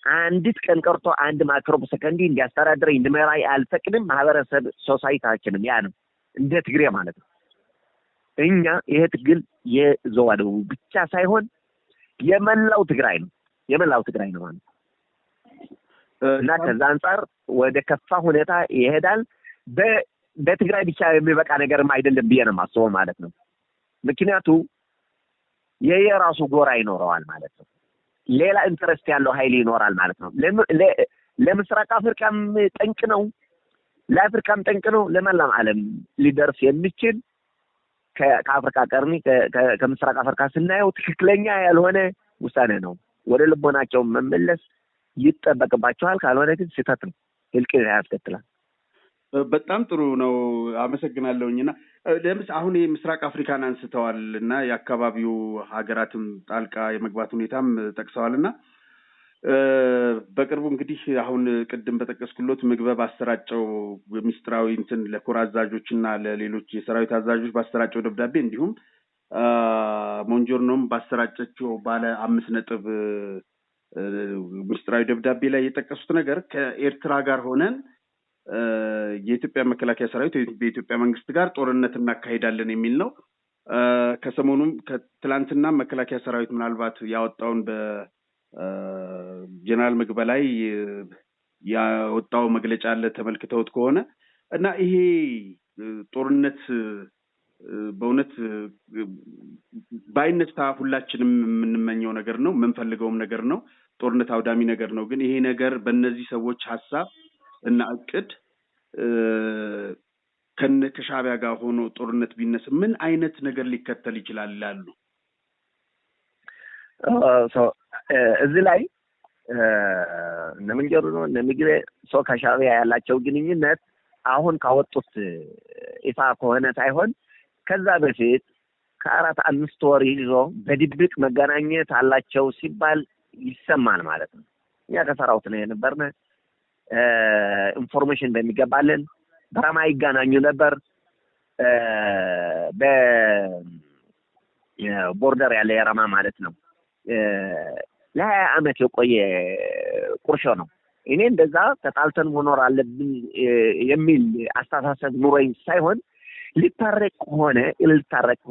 Speaker 2: አንዲት ቀን ቀርቶ አንድ ማይክሮ ሰከንድ እንዲያስተዳድረኝ እንድመራ አልፈቅድም። ማህበረሰብ ሶሳይቲያችንም ያ ነው እንደ ትግሬ ማለት ነው። እኛ ይሄ ትግል የዞባ ደቡብ ብቻ ሳይሆን የመላው ትግራይ ነው ማለት ነው። እና ከዛ አንፃር ወደ ከፋ ሁኔታ ይሄዳል። በትግራይ ብቻ የሚበቃ ነገርም አይደለም ብዬ ነው የማስበው ማለት ነው። ምክንያቱ የራሱ ጎራ ይኖረዋል ማለት ነው። ሌላ ኢንተረስት ያለው ኃይል ይኖራል ማለት ነው። ለምስራቅ አፍሪካም ጠንቅ ነው፣ ለአፍሪካም ጠንቅ ነው። ለመላው ዓለም ሊደርስ የሚችል ከአፍሪካ ቀርኒ ከምስራቅ አፍሪካ ስናየው ትክክለኛ ያልሆነ ውሳኔ ነው። ወደ ልቦናቸው መመለስ ይጠበቅባቸዋል። ካልሆነ ግን ስህተት ነው፣ እልቂት ያስከትላል። በጣም ጥሩ ነው። አመሰግናለሁኝና አሁን የምስራቅ አፍሪካን አንስተዋል እና የአካባቢው ሀገራትም ጣልቃ የመግባት ሁኔታም ጠቅሰዋልና በቅርቡ እንግዲህ አሁን ቅድም በጠቀስኩሎት ምግበ ባሰራጨው ሚስጥራዊ እንትን ለኮር አዛዦች እና ለሌሎች የሰራዊት አዛዦች ባሰራጨው ደብዳቤ እንዲሁም ሞንጆርኖም ባሰራጨችው ባለ 5 ነጥብ ሚስጥራዊ ደብዳቤ ላይ የጠቀሱት ነገር ከኤርትራ ጋር ሆነን የኢትዮጵያ መከላከያ ሰራዊት በኢትዮጵያ መንግስት ጋር ጦርነት እናካሂዳለን የሚል ነው። ከሰሞኑም ከትላንትና መከላከያ ሰራዊት ምናልባት ያወጣውን ጀነራል ምግበ ላይ ያወጣው መግለጫ አለ ተመልክተውት ከሆነ እና ይሄ ጦርነት በእውነት ባይነሳ ሁላችንም የምንመኘው ነገር ነው፣ የምንፈልገውም ነገር ነው። ጦርነት አውዳሚ ነገር ነው። ግን ይሄ ነገር በእነዚህ ሰዎች ሀሳብ እና እቅድ ከሻዕቢያ ጋር ሆኖ ጦርነት ቢነስ ምን አይነት ነገር ሊከተል ይችላል ይላሉ?
Speaker 1: እዚህ ላይ እነምንጀሩ ነው እነምግሬ ሰው ከሻዕቢያ ያላቸው ግንኙነት አሁን ካወጡት ይፋ ከሆነ ሳይሆን ከዛ በፊት ከ4-5 ወር ይዞ በድብቅ መገናኘት አላቸው ሲባል ይሰማል ማለት ነው። እኛ ከሰራውት ነው የነበርነ ኢንፎርሜሽን በሚገባልን በራማ ይገናኙ ነበር። በቦርደር ያለ የራማ ማለት ነው። ለ20 ዓመት የቆየ ቁርሾ ነው። እኔ እንደዛ ተጣልተን መኖር አለብን የሚል አስተሳሰብ ኑሮኝ ሳይሆን ሊታረቅ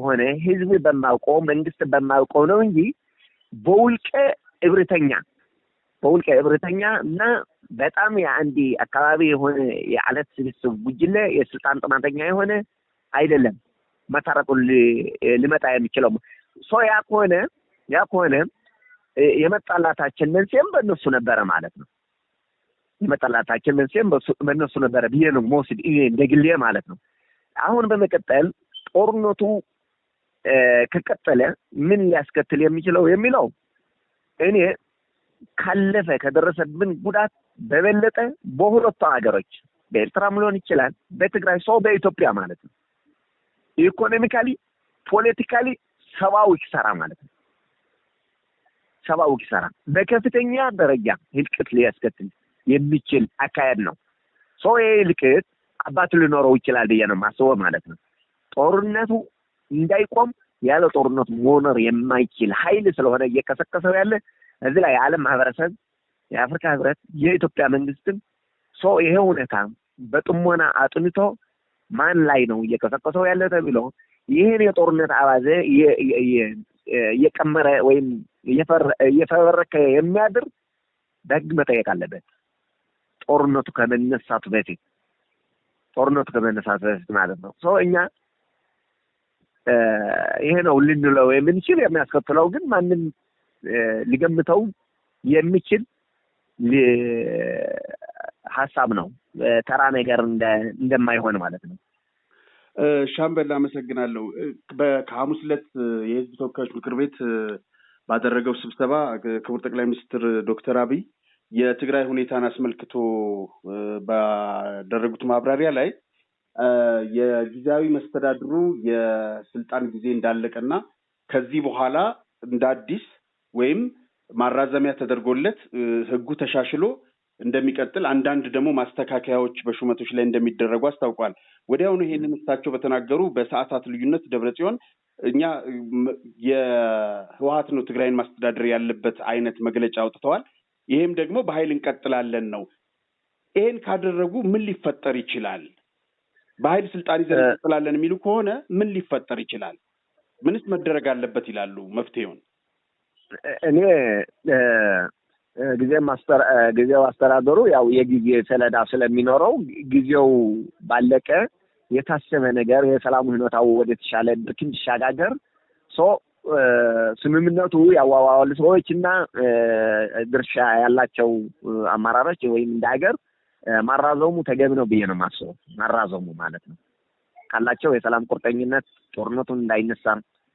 Speaker 1: ሆነ ህዝብ በማውቀው መንግስት በማውቀው ነው እንጂ በውልቀ እብሪተኛ እና በጣም የአንዲ አካባቢ የሆነ የዓለት ስብስብ ጉጅለ የስልጣን ጥማተኛ የሆነ አይደለም መታረቁ ሊመጣ የሚችለው ሰው ያ ከሆነ የመጣላታችን መንስኤም በእነሱ ነበረ ማለት ነው። የመጣላታችን መንስኤም በእነሱ ነበረ ብዬ ነው መውሰድ እንደግሌ ማለት ነው። አሁን በመቀጠል ጦርነቱ ከቀጠለ ምን ሊያስከትል የሚችለው የሚለው እኔ ካለፈ ከደረሰብን ጉዳት በበለጠ በሁለቱ ሀገሮች በኤርትራም ሊሆን ይችላል፣ በትግራይ ሰው በኢትዮጵያ ማለት ነው ኢኮኖሚካሊ፣ ፖለቲካሊ ሰብአዊ ኪሳራ ማለት ነው። ሰብአዊ ኪሳራ በከፍተኛ ደረጃ ህልቅት ሊያስከትል የሚችል አካሄድ ነው። ሰው ህልቅት አባት ሊኖረው ይችላል ብዬ ነው የማስበው ማለት ነው። ጦርነቱ እንዳይቆም ያለ ጦርነቱ መኖር የማይችል ኃይል ስለሆነ እየቀሰቀሰው ያለ እዚህ ላይ የዓለም ማህበረሰብ፣ የአፍሪካ ህብረት፣ የኢትዮጵያ መንግስትም ሰው ይሄ ሁኔታ በጥሞና አጥንቶ ማን ላይ ነው እየቀሰቀሰው ያለ ተብሎ ይሄን የጦርነት አባዜ እየቀመረ ወይም እየፈበረከ የሚያድር በህግ መጠየቅ አለበት። ጦርነቱ ከመነሳቱ በፊት ማለት ነው። ሰው እኛ ይሄ ነው ልንለው የምንችል የሚያስከትለው ግን ማንም ሊገምተው የሚችል ሀሳብ ነው። ተራ ነገር እንደማይሆን ማለት ነው።
Speaker 2: ሻምበል አመሰግናለሁ። ከሐሙስ ዕለት የህዝብ ተወካዮች ምክር ቤት ባደረገው ስብሰባ ክቡር ጠቅላይ ሚኒስትር ዶክተር አብይ የትግራይ ሁኔታን አስመልክቶ ባደረጉት ማብራሪያ ላይ የጊዜያዊ መስተዳድሩ የስልጣን ጊዜ እንዳለቀና ከዚህ በኋላ እንደ አዲስ ወይም ማራዘሚያ ተደርጎለት ህጉ ተሻሽሎ እንደሚቀጥል አንዳንድ ደግሞ ማስተካከያዎች በሹመቶች ላይ እንደሚደረጉ አስታውቋል። ወዲያውኑ ይሄንን እሳቸው በተናገሩ በሰዓታት ልዩነት ደብረጽዮን እኛ የህወሓት ነው ትግራይን ማስተዳደር ያለበት አይነት መግለጫ አውጥተዋል። ይሄም ደግሞ በኃይል እንቀጥላለን ነው። ይሄን ካደረጉ ምን ሊፈጠር ይችላል? በኃይል ስልጣን ይዘን እንቀጥላለን የሚሉ ከሆነ ምን ሊፈጠር ይችላል? ምንስ መደረግ አለበት ይላሉ መፍትሄውን?
Speaker 1: እኔ ጊዜው አስተዳደሩ ያው የጊዜ ሰሌዳ ስለሚኖረው ጊዜው ባለቀ የታሰበ ነገር የሰላም ሁኔታው ወደ ተሻለ እንዲሻጋገር ስምምነቱ ያዋዋሉ ሰዎችና ድርሻ ያላቸው አመራሮች ወይም እንደ ሀገር ማራዘሙ ተገቢ ነው ብዬ ነው የማስበው። ማራዘሙ ማለት ነው ካላቸው የሰላም ቁርጠኝነት ጦርነቱን እንዳይነሳ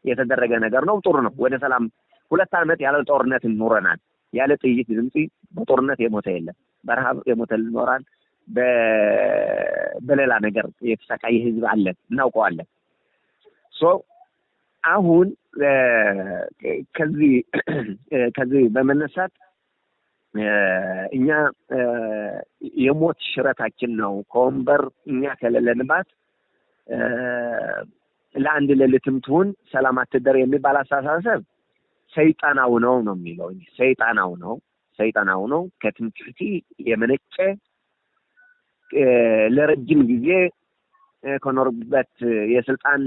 Speaker 1: የተደረገ ነገር ነው። ጥሩ ነው። ወደ ሰላም 2 ዓመት ያለ ጦርነት ኖረናል። ያለ ጥይት ድምጽ በጦርነት የሞተ የለም። በረሃብ የሞተ ይኖራል። በሌላ ነገር የተሰቃየ ህዝብ አለ፣ እናውቀዋለን። አሁን ከዚህ በመነሳት እኛ የሞት ሽረታችን ነው ከወንበር እኛ ከሌለንባት ለአንድ ሌሊትም ትሁን ሰላም አትደር የሚባል አስተሳሰብ ሰይጣናው ነው የሚለው። ሰይጣናው ነው ከትምክህት የመነጨ ለረጅም ጊዜ ከኖርበት የስልጣን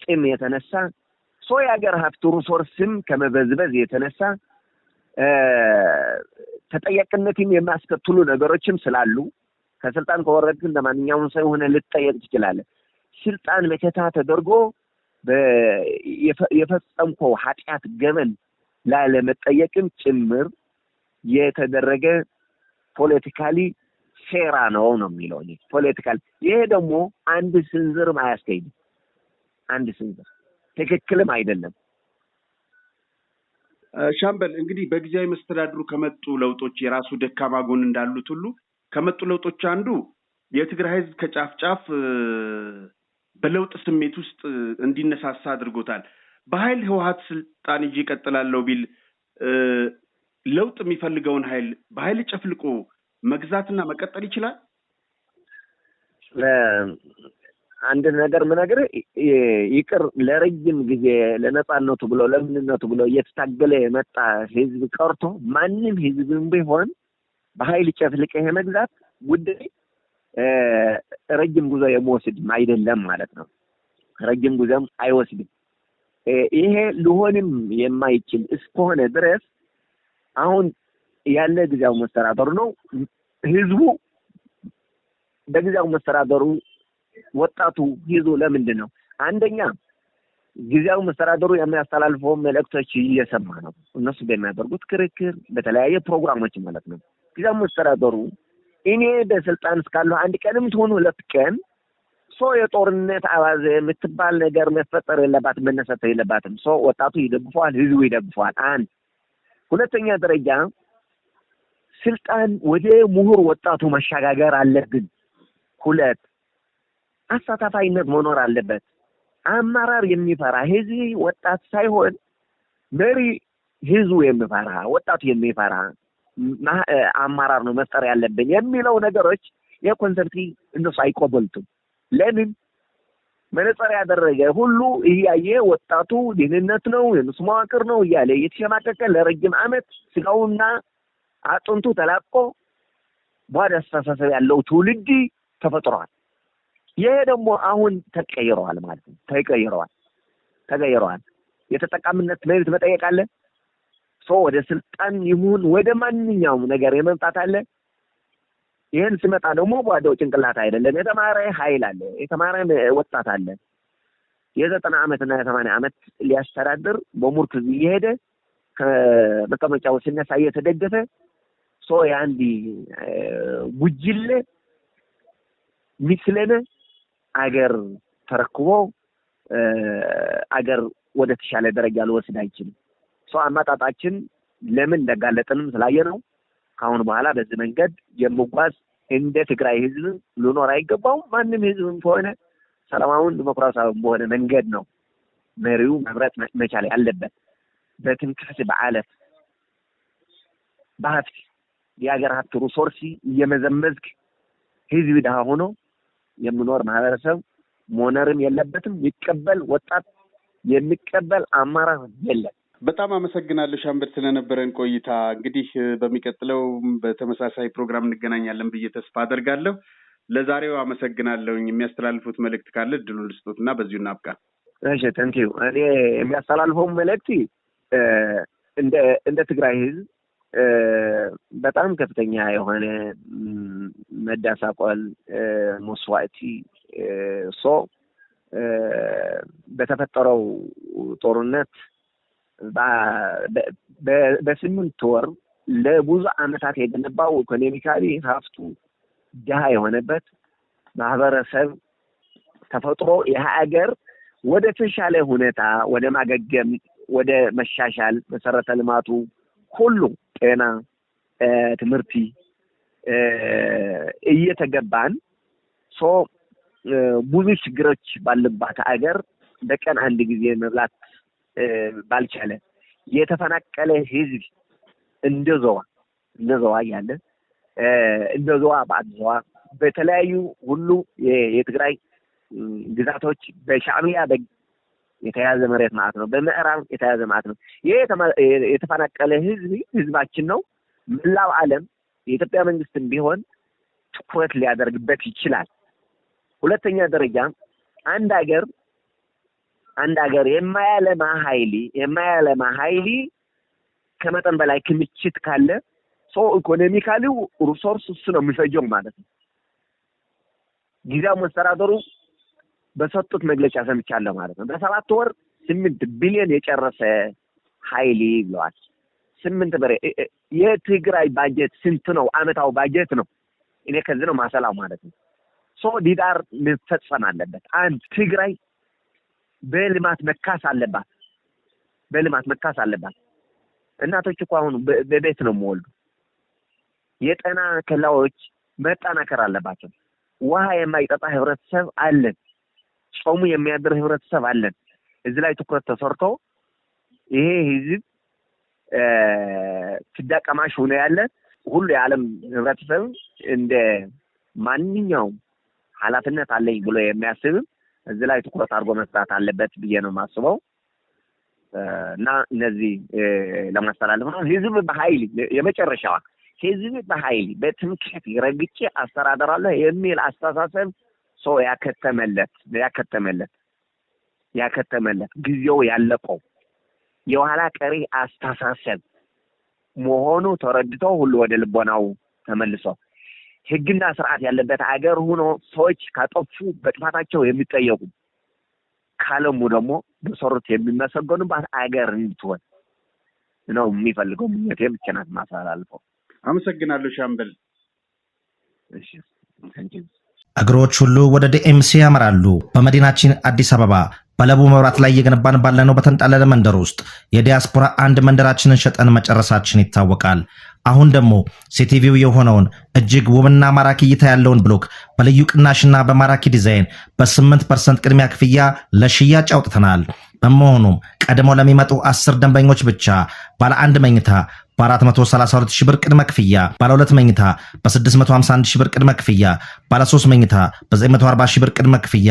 Speaker 1: ጥም የተነሳ የሀገር ሀብት ሪሶርስም ከመበዝበዝ የተነሳ ተጠያቂነትን የሚያስከትሉ ነገሮችም ስላሉ ከስልጣን ከወረድክ እንደማንኛውም ሰው ሆነ ልትጠየቅ ትችላለህ። ስልጣን መከታ ተደርጎ የፈጸምከው ኃጢአት ገመን ላለመጠየቅም ጭምር የተደረገ ፖለቲካሊ ሴራ ነው የሚለው ፖለቲካል። ይሄ ደግሞ አንድ ስንዝርም አያስኬድም። አንድ ስንዝር ትክክልም አይደለም።
Speaker 2: ሻምበል እንግዲህ በጊዜያዊ መስተዳድሩ ከመጡ ለውጦች የራሱ ደካማ ጎን እንዳሉት ሁሉ ከመጡ ለውጦች አንዱ የትግራይ ህዝብ ከጫፍ ጫፍ በለውጥ ስሜት ውስጥ እንዲነሳሳ አድርጎታል። በኃይል ህወሓት ስልጣን ይዤ እቀጥላለሁ ቢል ለውጥ የሚፈልገውን ኃይል በኃይል ጨፍልቆ መግዛትና መቀጠል ይችላል።
Speaker 1: አንድ ነገር ምነግር ይቅር ለረጅም ጊዜ ለነጻነቱ ብሎ ለምንነቱ ብሎ እየተታገለ የመጣ ህዝብ ቀርቶ ማንም ህዝብም ቢሆን በኃይል ጨፍልቀህ መግዛት ጉዳይ ረጅም ጉዞ የሚወስድ አይደለም ማለት ነው። ረጅም ጉዞም አይወስድም። ይሄ ሊሆንም የማይችል እስከሆነ ድረስ አሁን ያለ ጊዜያዊ መስተዳደሩ ነው። ህዝቡ በጊዜያዊ መስተዳደሩ ወጣቱ ይዞ ለምንድን ነው አንደኛ ጊዜያዊ መስተዳደሩ የሚያስተላልፈው መልእክቶች እየሰማ ነው። እነሱ በሚያደርጉት ክርክር በተለያየ ፕሮግራሞች ማለት ነው። ጊዜያዊ መስተዳደሩ እኔ በስልጣን እስካለሁ አንድ ቀንም ትሆን ሁለት ቀን የጦርነት አዋዜ የምትባል ነገር መፈጠር የለባትም፣ መነሳት የለባትም። ወጣቱ ይደግፈዋል፣ ህዝቡ ይደግፈዋል። አንድ ሁለተኛ ደረጃ ስልጣን ወደ ምሁር ወጣቱ መሸጋገር አለብን። ሁለት አሳታፋይነት መኖር አለበት። አመራር የሚፈራ ህዝብ ወጣት ሳይሆን መሪ ህዝቡ የሚፈራ ወጣቱ የሚፈራ አመራር ነው መፍጠር ያለብን የሚለው ነገሮች የኮንሰፕት እነሱ አይቆበልቱም። ለምን መነጽር ያደረገ ሁሉ እያየ ወጣቱ ድህነት ነው የነሱ መዋቅር ነው እያለ እየተሸማቀቀ ለረጅም ዓመት ስጋውና አጥንቱ ተላቆ ባዶ አስተሳሰብ ያለው ትውልድ ተፈጥሯል። ይሄ ደግሞ አሁን ተቀይሯል ማለት ነው። ተቀይሯል። የተጠቃሚነት መብት መጠየቅ አለ። ወደ ስልጣን ይሁን ወደ ማንኛውም ነገር የመምጣት አለ። ይሄን ሲመጣ ደግሞ ባዶ ጭንቅላት አይደለም። የተማረ ኃይል አለ። የተማረ ወጣት አለ። የ90 ዓመትና የ80 ዓመት ሊያስተዳድር በሙርክዝ እየሄደ ከመቀመጫው ሲነሳ እየተደገፈ ያንዲ ጉጅለ ሚስለነ አገር ተረክቦ አገር ወደ ተሻለ ደረጃ ሊወስድ አይችልም። አማጣጣችን ለምን እንደጋለጥንም ስላየነው ካሁን በኋላ በዚህ መንገድ የምጓዝ እንደ ትግራይ ህዝብ ሊኖር አይገባውም። ማንም ህዝብም ሆነ ሰላማውን ዲሞክራሲያዊ በሆነ መንገድ ነው መሪው መምረጥ መቻል ያለበት። በትንክስ በዓለት በሀብት የሀገር ሀብት ሪሶርስ እየመዘመዝክ ህዝብ ድሃ ሆኖ የሚኖር ማህበረሰብ መኖርም የለበትም። ይቀበል ወጣት የሚቀበል አማራጭ የለም።
Speaker 2: በጣም አመሰግናለሁ ሻምበል ስለነበረን ቆይታ። እንግዲህ በሚቀጥለው በተመሳሳይ ፕሮግራም እንገናኛለን ብዬ ተስፋ አደርጋለሁ። ለዛሬው አመሰግናለሁኝ። የሚያስተላልፉት መልእክት ካለ እድሉን ልስጦትና በዚሁ እናብቃ።
Speaker 1: እሺ ታንኪዩ። እኔ የሚያስተላልፈው መልእክት እንደ ትግራይ ህዝብ በጣም ከፍተኛ የሆነ መዳሳቆል መስዋዕቲ በተፈጠረው ጦርነት በስምንት ወር ለብዙ ዓመታት የገነባው ኢኮኖሚካሊ ሀብቱ ድሃ የሆነበት ማህበረሰብ ተፈጥሮ የሀገር ወደ ተሻለ ሁኔታ ወደ ማገገም ወደ መሻሻል መሰረተ ልማቱ ሁሉ ጤና፣ ትምህርት እየተገባን ብዙ ችግሮች ባለባት ሀገር በቀን አንድ ጊዜ መብላት ባልቻለ የተፈናቀለ ህዝብ እንደዘዋ ያለ እንደዘዋ ባድዘዋ በተለያዩ ሁሉ የትግራይ ግዛቶች በሻዕቢያ የተያዘ መሬት ማለት ነው። በምዕራብ የተያዘ ማለት ነው። ይሄ የተፈናቀለ ህዝባችን ነው። መላው ዓለም የኢትዮጵያ መንግስትም ቢሆን ትኩረት ሊያደርግበት ይችላል። ሁለተኛ ደረጃ አንድ ሀገር የማያለማ ኃይል ከመጠን በላይ ክምችት ካለ ኢኮኖሚካሊው ሪሶርስ እሱ ነው የሚፈጀው ማለት ነው። ጊዜያዊ መስተዳደሩ በሰጡት መግለጫ ሰምቻለሁ ማለት ነው። በ7 ወር 8 ቢሊዮን የጨረሰ ኃይል ብለዋል። 8 ብር የትግራይ ባጀት ስንት ነው? አመታው ባጀት ነው። እኔ ከዚህ ነው ማሰላው ማለት ነው። ዲዳር መፈጸም አለበት። አንድ ትግራይ በልማት መካስ አለባት። እናቶች እኮ አሁን በቤት ነው የሚወልዱ። የጤና ከላዎች መጠናከር አለባቸው። ውሃ የማይጠጣ ህብረተሰብ አለን። ጾሙ የሚያድር ህብረተሰብ አለን። እዚህ ላይ ትኩረት ተሰርቶ ይሄ ህዝብ ትዳቀማሽ ሆነ ያለ ሁሉ የዓለም ህብረተሰብ እንደ ማንኛውም ኃላፊነት አለኝ ብሎ የሚያስብ እዚህ ላይ ትኩረት አድርጎ መስራት አለበት ብዬ ነው የማስበው። እና እነዚህ ለማስተላለፍ ነው። ህዝብ በኃይል የመጨረሻዋ ህዝብ በኃይል በትምክህት ረግጬ አስተዳደራለሁ የሚል አስተሳሰብ ሰው ያከተመለት ጊዜው ያለቀው የኋላ ቀሪ አስተሳሰብ መሆኑ ተረድቶ ሁሉ ወደ ልቦናው ተመልሶ ህግና ስርዓት ያለበት አገር ሆኖ ሰዎች ካጠፉ በጥፋታቸው የሚጠየቁ ካለሙ ደግሞ በሰሩት የሚመሰገኑባት አገር እንድትሆን ነው የሚፈልገው። ምኞቴ ብቻ ናት ማስተላለፈው።
Speaker 2: አመሰግናለሁ ሻምበል።
Speaker 1: እሺ ታንኪዩ።
Speaker 4: እግሮች ሁሉ ወደ ዲኤምሲ ያመራሉ። በመዲናችን አዲስ አበባ በለቡ መብራት ላይ እየገነባን ባለነው በተንጣለለ መንደር ውስጥ የዲያስፖራ አንድ መንደራችንን ሸጠን መጨረሳችን ይታወቃል። አሁን ደግሞ ሲቲቪው የሆነውን እጅግ ውብና ማራኪ እይታ ያለውን ብሎክ በልዩ ቅናሽና በማራኪ ዲዛይን በ8% ቅድሚያ ክፍያ ለሽያጭ አውጥተናል። በመሆኑም ቀድሞ ለሚመጡ 10 ደንበኞች ብቻ ባለ 1 መኝታ በ432 ሺህ ብር ቅድመ ክፍያ፣ ባለ 2 መኝታ በ651 ሺህ ብር ቅድመ ክፍያ፣ ባለ 3 መኝታ በ940 ሺህ ብር ቅድመ ክፍያ፣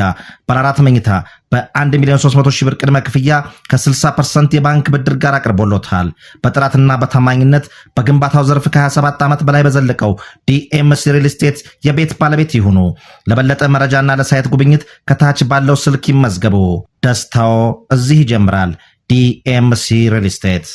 Speaker 4: ባለ 4 መኝታ በ1,300,000 ሺህ ብር ቅድመ ክፍያ ከ60% የባንክ ብድር ጋር አቅርቦሎታል። በጥራትና በታማኝነት በግንባታው ዘርፍ ከ27 ዓመት በላይ በዘለቀው ዲኤምሲ ሪል ስቴት የቤት ባለቤት ይሁኑ። ለበለጠ መረጃና ለሳይት ጉብኝት ከታች ባለው ስልክ ይመዝገቡ። ደስታው እዚህ ይጀምራል። ዲኤምሲ ሪል ስቴት